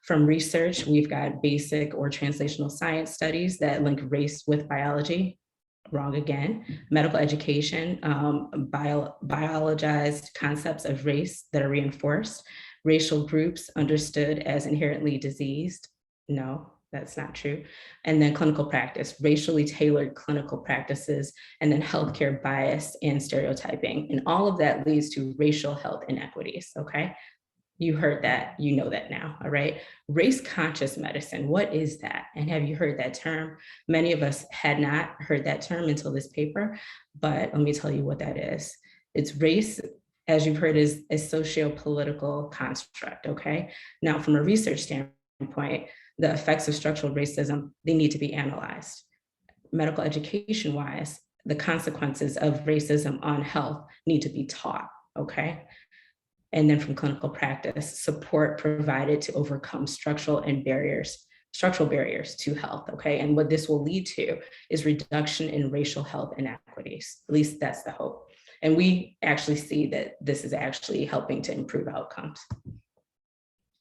From research, we've got basic or translational science studies that link race with biology. Wrong again. Medical education, biologized concepts of race that are reinforced. Racial groups understood as inherently diseased. No, that's not true. And then clinical practice, racially tailored clinical practices, and then healthcare bias and stereotyping. And all of that leads to racial health inequities, okay? You heard that, you know that now, all right? Race-conscious medicine, what is that? And have you heard that term? Many of us had not heard that term until this paper, but let me tell you what that is. It's race, as you've heard, is a socio-political construct, okay? Now, from a research standpoint, the effects of structural racism, they need to be analyzed. Medical education-wise, the consequences of racism on health need to be taught, okay? And then from clinical practice, support provided to overcome structural and barriers structural barriers to health, okay? And what this will lead to is reduction in racial health inequities. At least that's the hope. And we actually see that this is actually helping to improve outcomes.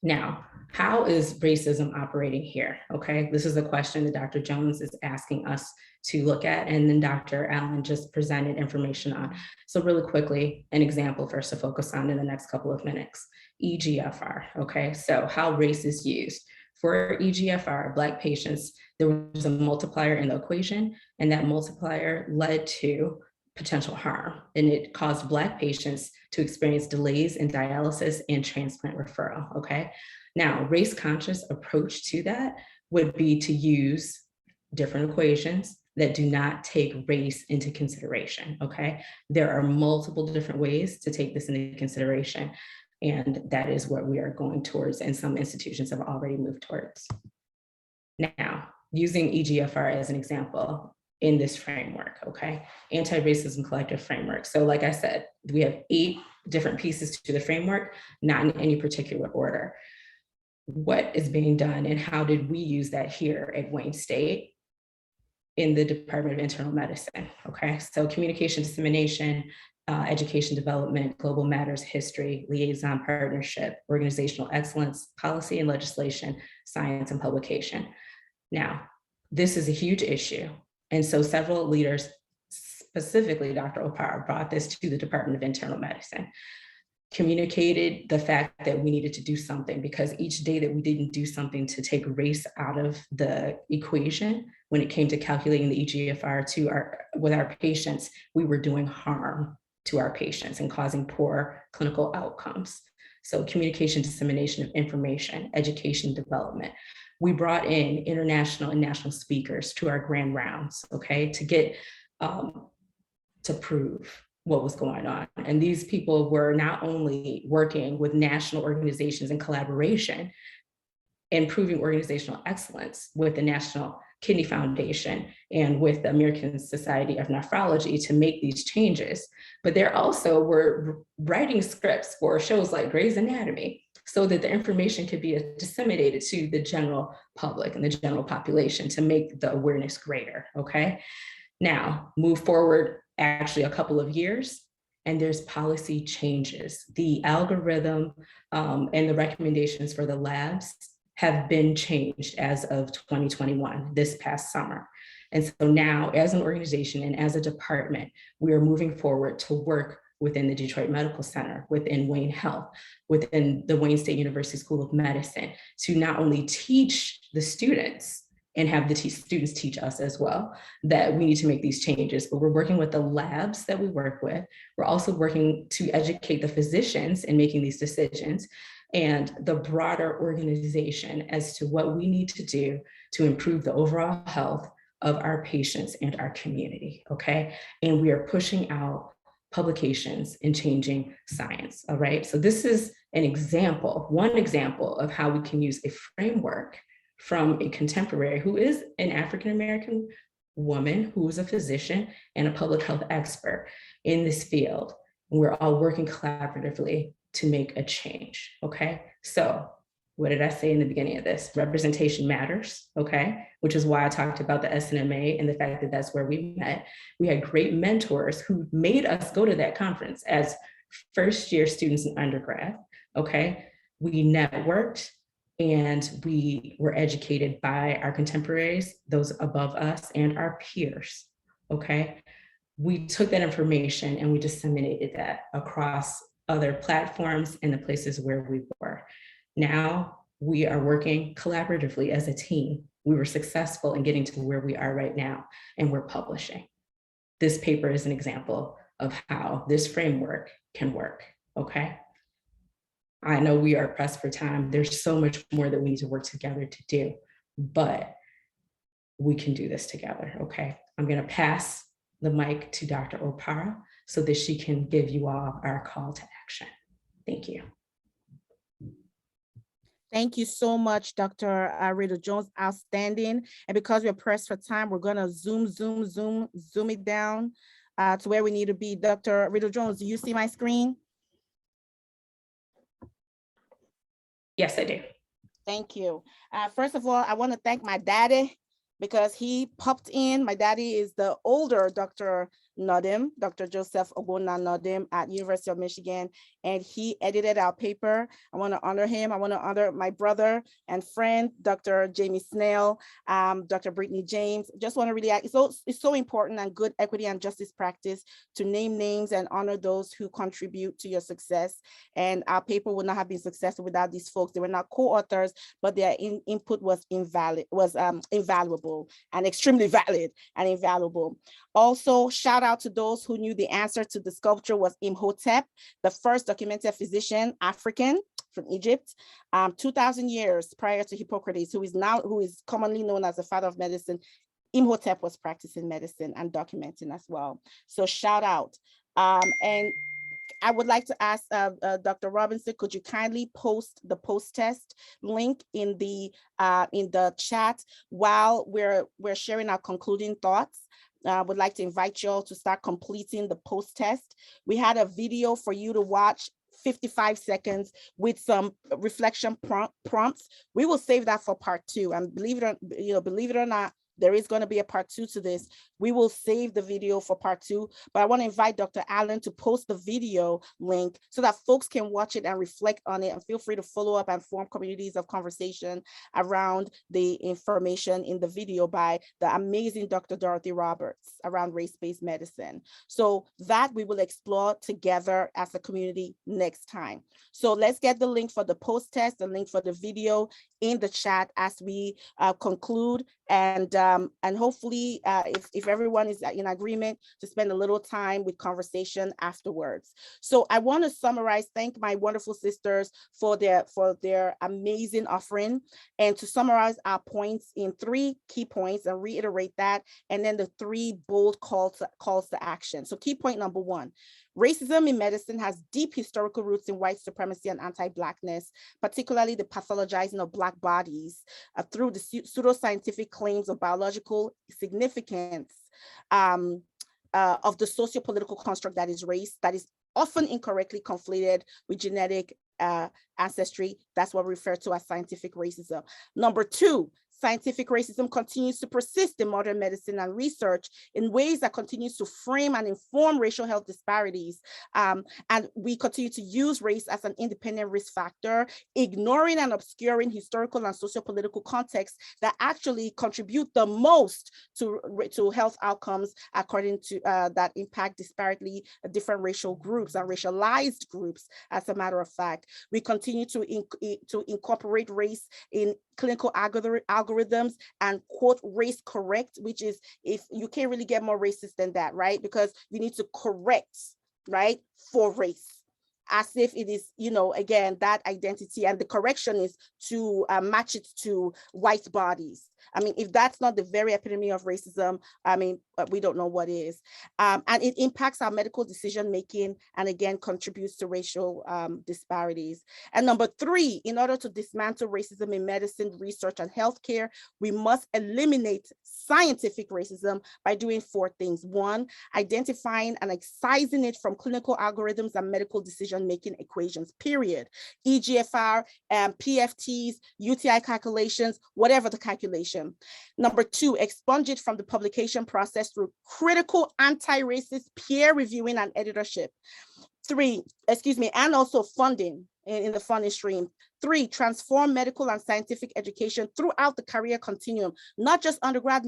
Now, how is racism operating here? Okay, this is a question that Dr. Jones is asking us to look at, and then Dr. Allen just presented information on. So really quickly, an example for us to focus on in the next couple of minutes, EGFR, okay? So how race is used. For EGFR, Black patients, there was a multiplier in the equation, and that multiplier led to potential harm, and it caused Black patients to experience delays in dialysis and transplant referral, okay? Now, race-conscious approach to that would be to use different equations that do not take race into consideration, okay? There are multiple different ways to take this into consideration, and that is what we are going towards, and some institutions have already moved towards. Now, using EGFR as an example, in this framework, okay? Anti-racism collective framework. So like I said, we have 8 different pieces to the framework, not in any particular order. What is being done and how did we use that here at Wayne State in the Department of Internal Medicine, okay? So communication dissemination, education development, global matters, history, liaison partnership, organizational excellence, policy and legislation, science and publication. Now, this is a huge issue. And so several leaders, specifically Dr. Opara, brought this to the Department of Internal Medicine, communicated the fact that we needed to do something, because each day that we didn't do something to take race out of the equation, when it came to calculating the EGFR with our patients, we were doing harm to our patients and causing poor clinical outcomes. So communication, dissemination of information, education, development. We brought in international and national speakers to our grand rounds, okay, to get, to prove what was going on. And these people were not only working with national organizations in collaboration, improving organizational excellence with the National Kidney Foundation and with the American Society of Nephrology to make these changes, but they also were writing scripts for shows like Grey's Anatomy, so that the information could be disseminated to the general public and the general population to make the awareness greater, okay? Now, move forward actually a couple of years, and there's policy changes. The algorithm and the recommendations for the labs have been changed as of 2021, this past summer. And so now, as an organization and as a department, we are moving forward to work within the Detroit Medical Center, within Wayne Health, within the Wayne State University School of Medicine, to not only teach the students and have the students teach us as well, that we need to make these changes, but we're working with the labs that we work with. We're also working to educate the physicians in making these decisions and the broader organization as to what we need to do to improve the overall health of our patients and our community, okay? And we are pushing out publications and changing science, all right? So this is an example, one example of how we can use a framework from a contemporary who is an African-American woman who is a physician and a public health expert in this field. We're all working collaboratively to make a change, okay? So what did I say in the beginning of this? Representation matters, okay? Which is why I talked about the SNMA and the fact that that's where we met. We had great mentors who made us go to that conference as first-year students in undergrad, okay? We networked and we were educated by our contemporaries, those above us, and our peers, okay? We took that information and we disseminated that across other platforms and the places where we were. Now we are working collaboratively as a team. We were successful in getting to where we are right now, and we're publishing. This paper is an example of how this framework can work, okay? I know we are pressed for time. There's so much more that we need to work together to do, but we can do this together, okay? I'm gonna pass the mic to Dr. Opara so that she can give you all our call to action. Thank you. Thank you so much, Dr. Riddle-Jones, outstanding. And because we're pressed for time, we're gonna zoom it down to where we need to be. Dr. Riddle-Jones, do you see my screen? Yes, I do. Thank you. First of all, I want to thank my daddy because he popped in. My daddy is the older Dr. Nodim, Dr. Joseph Ogbonna Nodim at University of Michigan, and he edited our paper. I want to honor him. I want to honor my brother and friend, Dr. Jamie Snell, Dr. Brittany James. Just want to really, it's so important and good equity and justice practice to name names and honor those who contribute to your success. And our paper would not have been successful without these folks. They were not co-authors, but their input was invaluable and extremely valid and invaluable. Also, shout out to those who knew the answer to the sculpture was Imhotep, the first documented physician, African from Egypt, 2,000 years prior to Hippocrates, who is commonly known as the father of medicine. Imhotep was practicing medicine and documenting as well. So shout out. And I would like to ask Dr. Robinson, could you kindly post the post-test link in the chat while we're sharing our concluding thoughts? I would like to invite you all to start completing the post-test. We had a video for you to watch, 55 seconds with some reflection prompts. We will save that for part 2. And believe it or not, there is going to be a part 2 to this. We will save the video for part 2, but I want to invite Dr. Allen to post the video link so that folks can watch it and reflect on it, and feel free to follow up and form communities of conversation around the information in the video by the amazing Dr. Dorothy Roberts around race-based medicine. So that we will explore together as a community next time. So let's get the link for the post-test, the link for the video in the chat as we conclude, and hopefully if everyone is in agreement to spend a little time with conversation afterwards. So I want to summarize, thank my wonderful sisters for their amazing offering, and to summarize our points in 3 key points and reiterate that, and then the 3 bold calls to action. So key point number 1, racism in medicine has deep historical roots in white supremacy and anti-Blackness, particularly the pathologizing of Black bodies through the pseudoscientific claims of biological significance of the socio-political construct that is race, that is often incorrectly conflated with genetic ancestry. That's what we refer to as scientific racism. Number 2, scientific racism continues to persist in modern medicine and research in ways that continues to frame and inform racial health disparities. And we continue to use race as an independent risk factor, ignoring and obscuring historical and socio-political contexts that actually contribute the most to health outcomes according to that impact disparately different racial groups and racialized groups. As a matter of fact, we continue to incorporate race in clinical algorithms and quote race correct, which is, if you can't really get more racist than that, right? Because you need to correct, right, for race, as if it is, again, that identity, and the correction is to match it to white bodies. I mean, if that's not the very epitome of racism, I mean, we don't know what is. And it impacts our medical decision-making, and again, contributes to racial disparities. And number 3, in order to dismantle racism in medicine, research, and healthcare, we must eliminate scientific racism by doing 4 things. 1, identifying and excising it from clinical algorithms and medical decision-making equations, period. EGFR, PFTs, UTI calculations, whatever the calculation. Number 2, expunge it from the publication process through critical anti-racist peer reviewing and editorship. 3, and also funding in the funding stream. 3, transform medical and scientific education throughout the career continuum, not just undergrad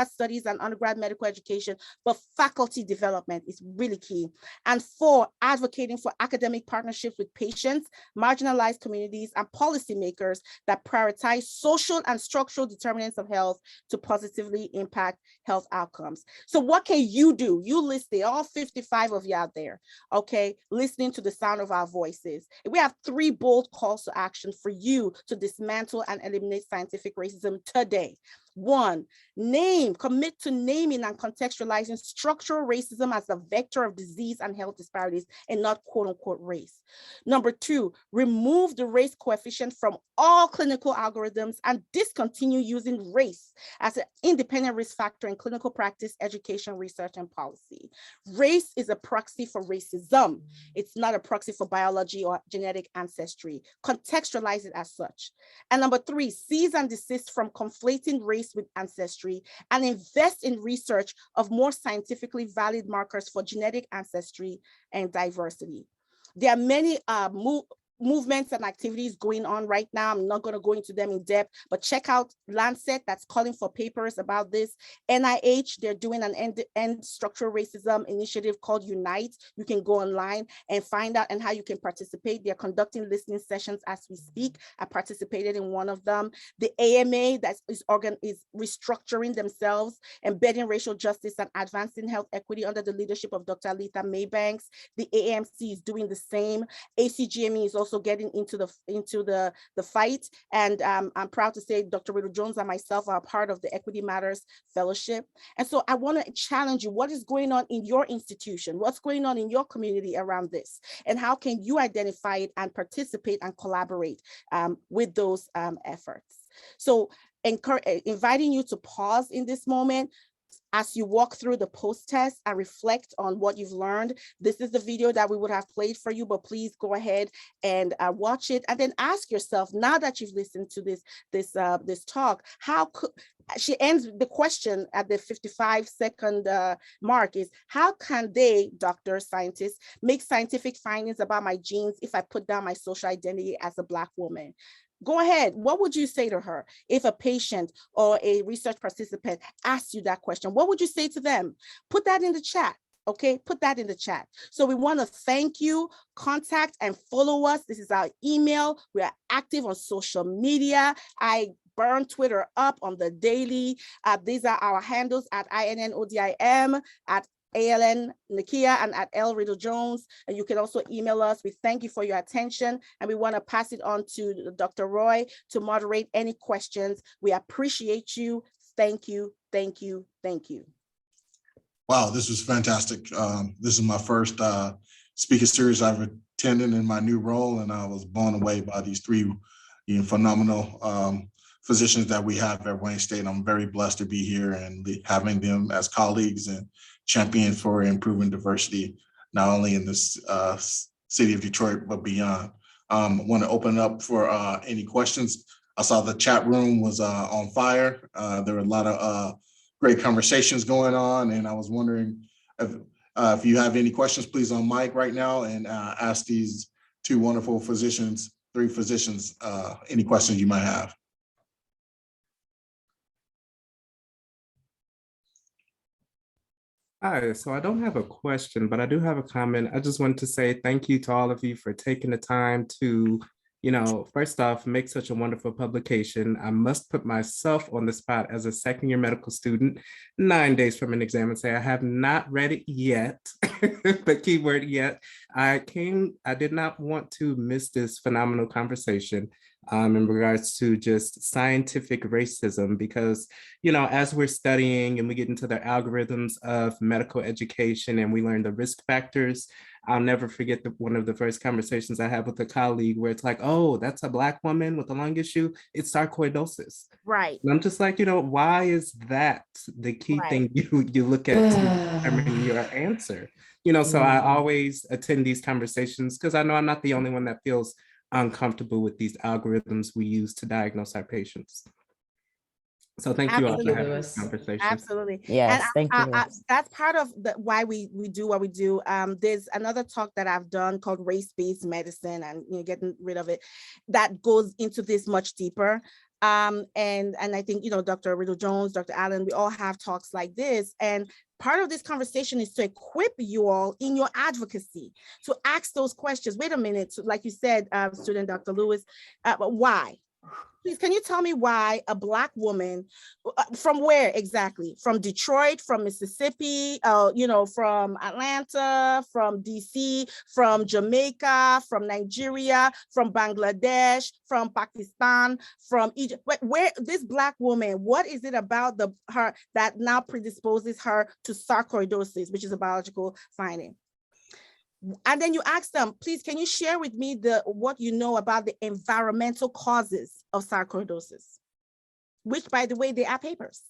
studies and undergrad medical education, but faculty development is really key. And 4, advocating for academic partnerships with patients, marginalized communities, and policymakers that prioritize social and structural determinants of health to positively impact health outcomes. So what can you do? You listed all 55 of you out there, okay, listening to the sound of our voices. We have 3 bold calls to action for you to dismantle and eliminate scientific racism today. One, commit to naming and contextualizing structural racism as a vector of disease and health disparities and not quote unquote race. Number two, remove the race coefficient from all clinical algorithms and discontinue using race as an independent risk factor in clinical practice, education, research, and policy. Race is a proxy for racism. It's not a proxy for biology or genetic ancestry. Contextualize it as such. And number three, cease and desist from conflating race with ancestry and invest in research of more scientifically valid markers for genetic ancestry and diversity. There are many movements and activities going on right now. I'm not going to go into them in depth, but check out Lancet that's calling for papers about this. NIH, they're doing an end structural racism initiative called Unite. You can go online and find out and how you can participate. They're conducting listening sessions as we speak. I participated in one of them. The AMA that is restructuring themselves, embedding racial justice and advancing health equity under the leadership of Dr. Alita Maybanks. The AMC is doing the same. ACGME is also getting into the fight, and I'm proud to say Dr. Riddle Jones and myself are part of the Equity Matters Fellowship. And so I want to challenge you. What is going on in your institution? What's going on in your community around this? And how can you identify it and participate and collaborate with those efforts? So inviting you to pause in this moment as you walk through the post-test and reflect on what you've learned. This is the video that we would have played for you, but please go ahead and watch it, and then ask yourself, now that you've listened to this talk, how could, she ends the question at the 55-second mark is, how can they, doctors, scientists, make scientific findings about my genes if I put down my social identity as a Black woman? Go ahead. What would you say to her if a patient or a research participant asked you that question? What would you say to them? Put that in the chat. Okay, put that in the chat. So we want to thank you. Contact and follow us. This is our email. We are active on social media. I burn Twitter up on the daily. These are our handles at INNODIM, at ALN Nakia, and at L Riddle Jones. And you can also email us. We thank you for your attention, and we want to pass it on to Dr. Roy to moderate any questions. We appreciate you. Thank you, thank you, thank you. Wow, this was fantastic. This is my first speaker series I've attended in my new role, and I was blown away by these three phenomenal physicians that we have at Wayne State. I'm very blessed to be here and having them as colleagues and champions for improving diversity, not only in this city of Detroit, but beyond. I want to open it up for any questions. I saw the chat room was on fire. There were a lot of great conversations going on, and I was wondering if you have any questions, please on mic right now and ask these two wonderful physicians, three physicians, any questions you might have. Hi, so I don't have a question, but I do have a comment. I just wanted to say thank you to all of you for taking the time to, first off, make such a wonderful publication. I must put myself on the spot as a second-year medical student, 9 days from an exam, and say I have not read it yet, but keyword yet. I did not want to miss this phenomenal conversation in regards to just scientific racism, because, as we're studying and we get into the algorithms of medical education and we learn the risk factors, I'll never forget one of the first conversations I had with a colleague where it's like, oh, that's a Black woman with a lung issue. It's sarcoidosis. Right. And I'm just like, why is that the key thing you look at to determine your answer? So I always attend these conversations because I know I'm not the only one that feels uncomfortable with these algorithms we use to diagnose our patients. So thank you all for having this conversation. Absolutely. Yes, and thank you. That's part of why we do what we do. There's another talk that I've done called race-based medicine, and getting rid of it, that goes into this much deeper. And I think, Dr. Riddle Jones, Dr. Allen, we all have talks like this. And part of this conversation is to equip you all in your advocacy, to ask those questions. Wait a minute, like you said, student Dr. Lewis, why? please, can you tell me why a Black woman, from where exactly? From Detroit, from Mississippi, from Atlanta, from DC, from Jamaica, from Nigeria, from Bangladesh, from Pakistan, from Egypt. Where this Black woman, what is it about her that now predisposes her to sarcoidosis, which is a biological finding? And then you ask them, please, can you share with me what you know about the environmental causes of sarcoidosis? Which, by the way, they are papers.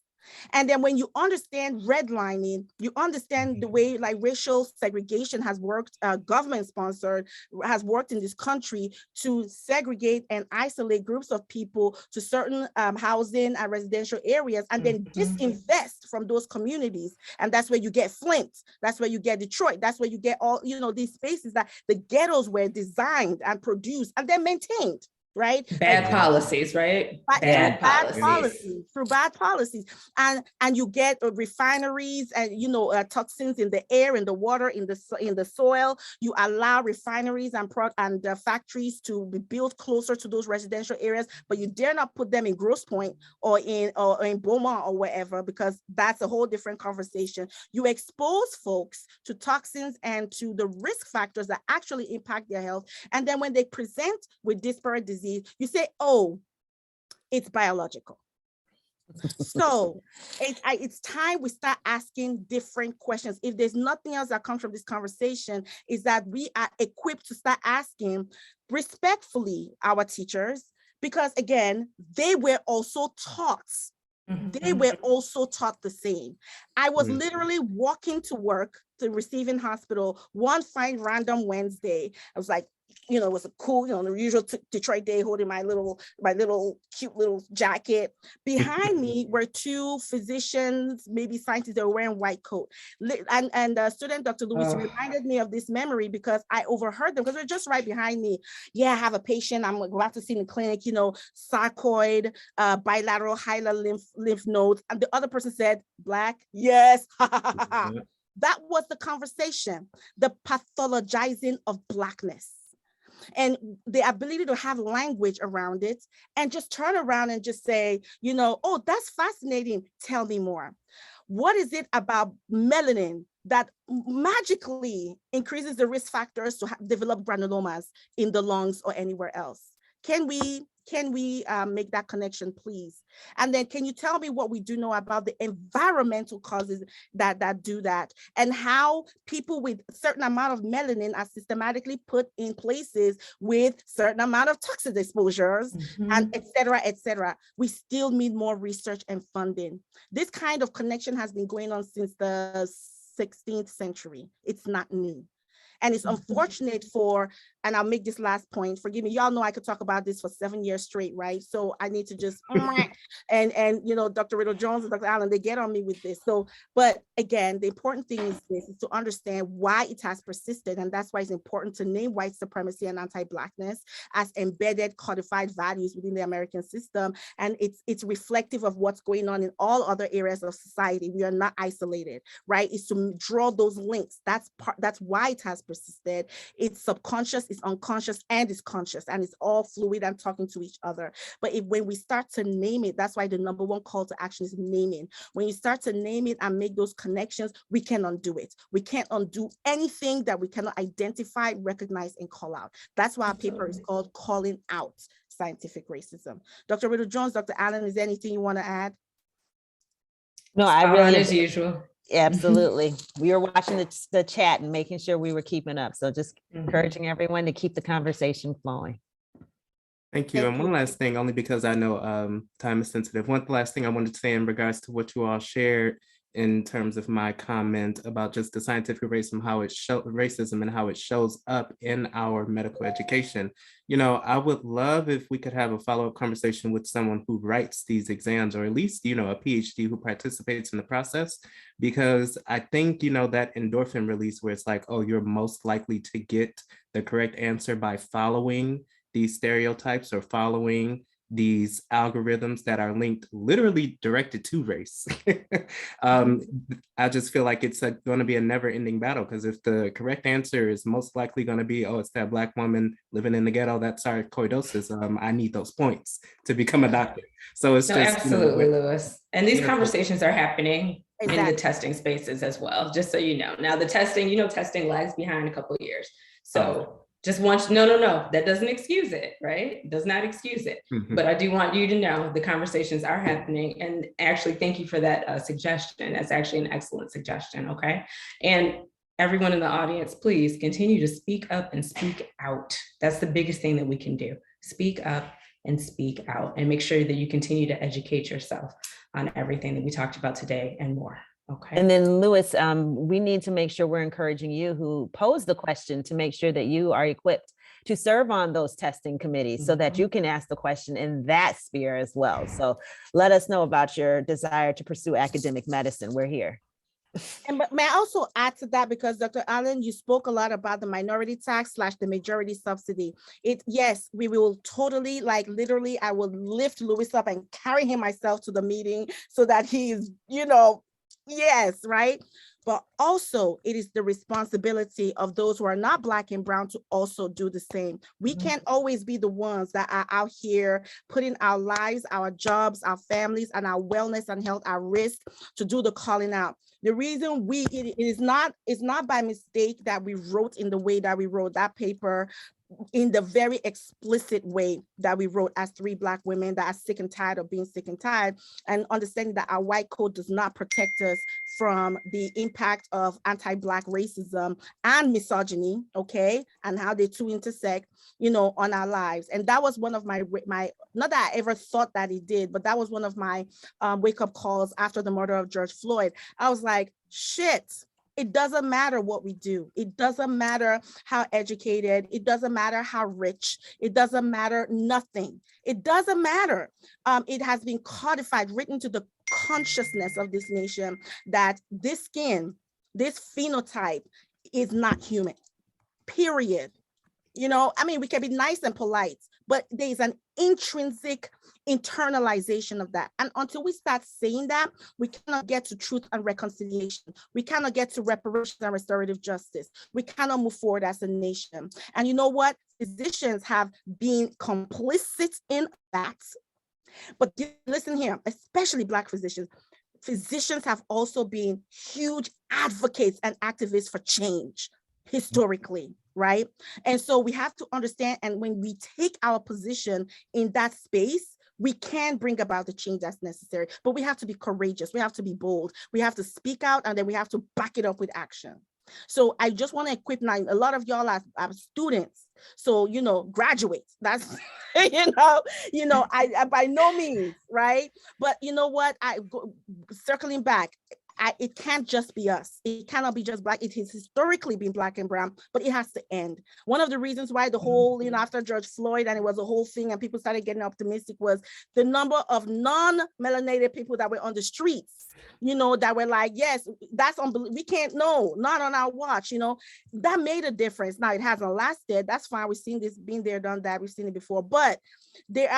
And then when you understand redlining, you understand the way like racial segregation has worked, government sponsored, has worked in this country to segregate and isolate groups of people to certain housing and residential areas, and then disinvest from those communities. And that's where you get Flint, that's where you get Detroit, that's where you get all, these spaces that the ghettos were designed and produced and then maintained. Right? Bad policies, right? Bad policies. And you get refineries and toxins in the air, in the water, in the soil. You allow refineries and factories to be built closer to those residential areas, but you dare not put them in Grosse Pointe or in Beaumont or wherever, because that's a whole different conversation. You expose folks to toxins and to the risk factors that actually impact their health. And then when they present with disparate disease, you say, oh, it's biological. So it's time we start asking different questions. If there's nothing else that comes from this conversation, is that we are equipped to start asking respectfully our teachers, because again, they were also taught. They were also taught the same. I was literally walking to work to receiving hospital one fine random Wednesday. I was like, it was a cool, the usual Detroit day, holding my little cute little jacket. Behind me were two physicians, maybe scientists, that were wearing white coat. And student Dr. Lewis reminded me of this memory because I overheard them, because they're just right behind me. Yeah, I have a patient I'm about to see in the clinic, sarcoid, bilateral hilar lymph nodes. And the other person said, Black? Yes. That was the conversation, the pathologizing of Blackness. And the ability to have language around it and just turn around and just say, oh, that's fascinating. Tell me more. What is it about melanin that magically increases the risk factors to develop granulomas in the lungs or anywhere else? Can we make that connection, please? And then can you tell me what we do know about the environmental causes that do that, and how people with a certain amount of melanin are systematically put in places with certain amount of toxic exposures, and et cetera. We still need more research and funding. This kind of connection has been going on since the 16th century. It's not new. And it's unfortunate and I'll make this last point, forgive me, y'all know I could talk about this for 7 years straight, right? So I need to just, and Dr. Riddle Jones and Dr. Allen, they get on me with this. So, but again, the important thing is to understand why it has persisted. And that's why it's important to name white supremacy and anti-Blackness as embedded codified values within the American system. And it's reflective of what's going on in all other areas of society. We are not isolated, right? It's to draw those links. That's why it has persisted. It's subconscious, it's unconscious, and it's conscious, and it's all fluid and talking to each other. But when we start to name it, that's why the number one call to action is naming. When you start to name it and make those connections, we can undo it. We can't undo anything that we cannot identify, recognize, and call out. That's why our paper is called Calling Out Scientific Racism. Dr. Riddle Jones, Dr. Allen, is there anything you want to add? No, I really, as usual. Absolutely. We were watching the chat and making sure we were keeping up. So just encouraging everyone to keep the conversation flowing. Thank you. And one last thing, only because I know time is sensitive. One last thing I wanted to say in regards to what you all shared in terms of my comment about just the scientific racism, racism and how it shows up in our medical education. I would love if we could have a follow-up conversation with someone who writes these exams, or at least, a PhD who participates in the process, because I think, that endorphin release where it's like, oh, you're most likely to get the correct answer by following these stereotypes or following these algorithms that are linked, literally directed to race. I just feel like it's going to be a never-ending battle, because if the correct answer is most likely going to be, oh, it's that Black woman living in the ghetto, that's sarcoidosis, I need those points to become a doctor. So it's No, just, absolutely, Lewis. And these Yeah. conversations are happening in Exactly. the testing spaces as well, just so you know. Now the testing, testing lags behind a couple of years. So just want, no, that doesn't excuse it, right? It does not excuse it. Mhm. But I do want you to know the conversations are happening. And actually, thank you for that suggestion. That's actually an excellent suggestion, okay? And everyone in the audience, please continue to speak up and speak out. That's the biggest thing that we can do. Speak up and speak out, and make sure that you continue to educate yourself on everything that we talked about today and more. Okay. And then Lewis, we need to make sure we're encouraging you who posed the question to make sure that you are equipped to serve on those testing committees so that you can ask the question in that sphere as well. So let us know about your desire to pursue academic medicine. We're here. And but may I also add to that, because Dr. Allen, you spoke a lot about the minority tax / the majority subsidy. Yes, we will totally, like literally, I will lift Lewis up and carry him myself to the meeting so that he is, yes, right? But also it is the responsibility of those who are not Black and brown to also do the same. We can't always be the ones that are out here putting our lives, our jobs, our families, and our wellness and health at risk to do the calling out. The reason it's not by mistake that we wrote in the way that we wrote that paper, in the very explicit way that we wrote, as 3 Black women that are sick and tired of being sick and tired, and understanding that our white code does not protect us from the impact of anti-Black racism and misogyny, okay, and how they two intersect, on our lives. And that was one of my not that I ever thought that it did, but that was one of my wake-up calls after the murder of George Floyd. I was like, shit. It doesn't matter what we do. It doesn't matter how educated. It doesn't matter how rich. It doesn't matter nothing. It doesn't matter. It has been codified, written to the consciousness of this nation that this skin, this phenotype is not human, period. We can be nice and polite, but there's an intrinsic internalization of that. And until we start saying that, we cannot get to truth and reconciliation. We cannot get to reparations and restorative justice. We cannot move forward as a nation. And you know what? Physicians have been complicit in that. But listen here, especially Black physicians. Physicians have also been huge advocates and activists for change historically, right? And so we have to understand, and when we take our position in that space, we can bring about the change that's necessary, but we have to be courageous. We have to be bold. We have to speak out, and then we have to back it up with action. So I just want to equip now, a lot of y'all are students. So, graduates, that's, I by no means, right? But you know what, circling back, it can't just be us. It cannot be just Black. It has historically been Black and brown, but it has to end. One of the reasons why the whole, after George Floyd, and it was a whole thing, and people started getting optimistic, was the number of non-melanated people that were on the streets, that were like, yes, that's unbelievable. We can't, no, not on our watch, that made a difference. Now it hasn't lasted. That's fine. We've seen this, been there, done that. We've seen it before, but it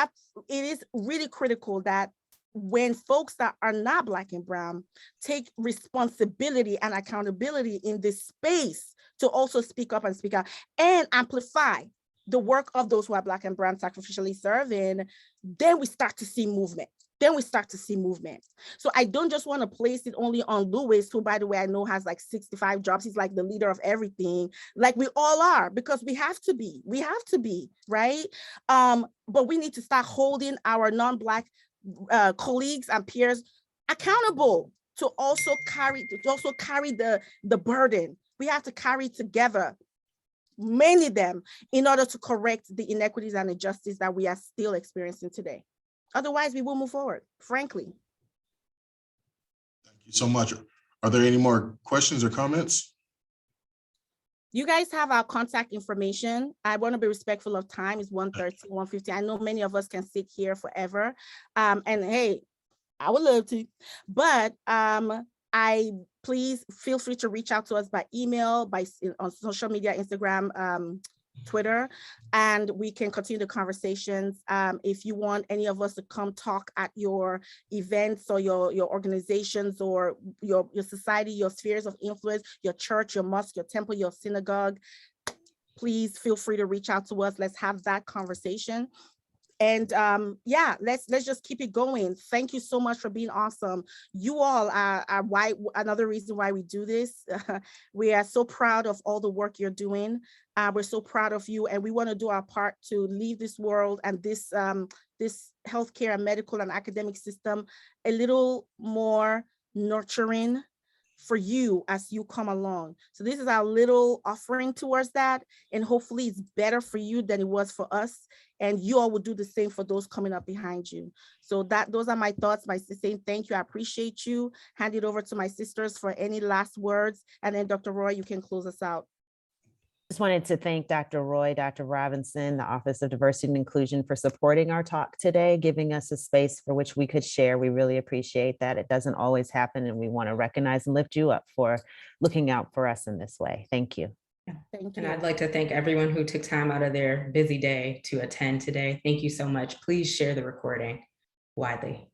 is really critical that when folks that are not Black and brown take responsibility and accountability in this space to also speak up and speak out and amplify the work of those who are Black and brown sacrificially serving, then we start to see movement. So I don't just want to place it only on Lewis, who, by the way, I know has like 65 jobs. He's like the leader of everything, like we all are, because we have to be, right? But we need to start holding our non-Black colleagues and peers accountable to also carry the burden. We have to carry together, many of them, in order to correct the inequities and injustice that we are still experiencing today. Otherwise, we will move forward, frankly. Thank you so much. Are there any more questions or comments? You guys have our contact information. I want to be respectful of time. It's 1:30, 1:50. I know many of us can sit here forever. And hey, I would love to, but please feel free to reach out to us by email, on social media, Instagram, Twitter, and we can continue the conversations. If you want any of us to come talk at your events or your organizations or your society, your spheres of influence, your church, your mosque, your temple, your synagogue, please feel free to reach out to us. Let's have that conversation. And yeah, let's just keep it going. Thank you so much for being awesome. You all are why, another reason why we do this. We are so proud of all the work you're doing. We're so proud of you, and we want to do our part to leave this world and this this healthcare and medical and academic system a little more nurturing for you as you come along. So this is our little offering towards that, and hopefully it's better for you than it was for us, and you all will do the same for those coming up behind you. So those are my thoughts. My saying thank you, I appreciate you. Hand it over to my sisters for any last words, and then Dr. Roy, you can close us out. Just wanted to thank Dr. Roy, Dr. Robinson, the Office of Diversity and Inclusion for supporting our talk today, giving us a space for which we could share. We really appreciate that. It doesn't always happen, and we want to recognize and lift you up for looking out for us in this way. Thank you. Thank you. And I'd like to thank everyone who took time out of their busy day to attend today. Thank you so much. Please share the recording widely.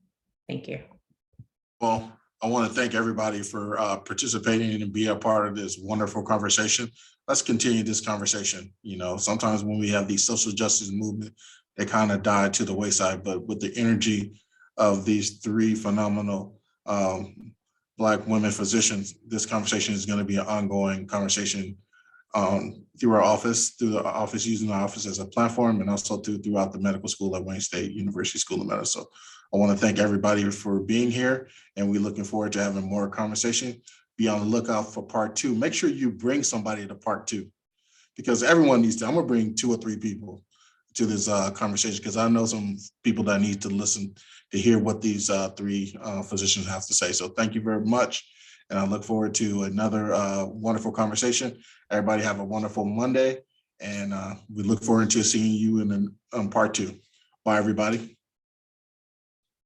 Thank you. Well, I want to thank everybody for participating and being a part of this wonderful conversation. Let's continue this conversation. You know, sometimes when we have these social justice movement, they kind of die to the wayside, but with the energy of these three phenomenal Black women physicians, this conversation is going to be an ongoing conversation through our office, using our office as a platform, and also throughout the medical school at Wayne State University School of Medicine. So I want to thank everybody for being here, and we're looking forward to having more conversation. Be on the lookout for part 2. Make sure you bring somebody to part 2, because everyone needs to. I'm gonna bring 2 or 3 people to this conversation, because I know some people that need to listen to hear what these 3 physicians have to say. So thank you very much. And I look forward to another wonderful conversation. Everybody have a wonderful Monday. And we look forward to seeing you in part 2. Bye, everybody.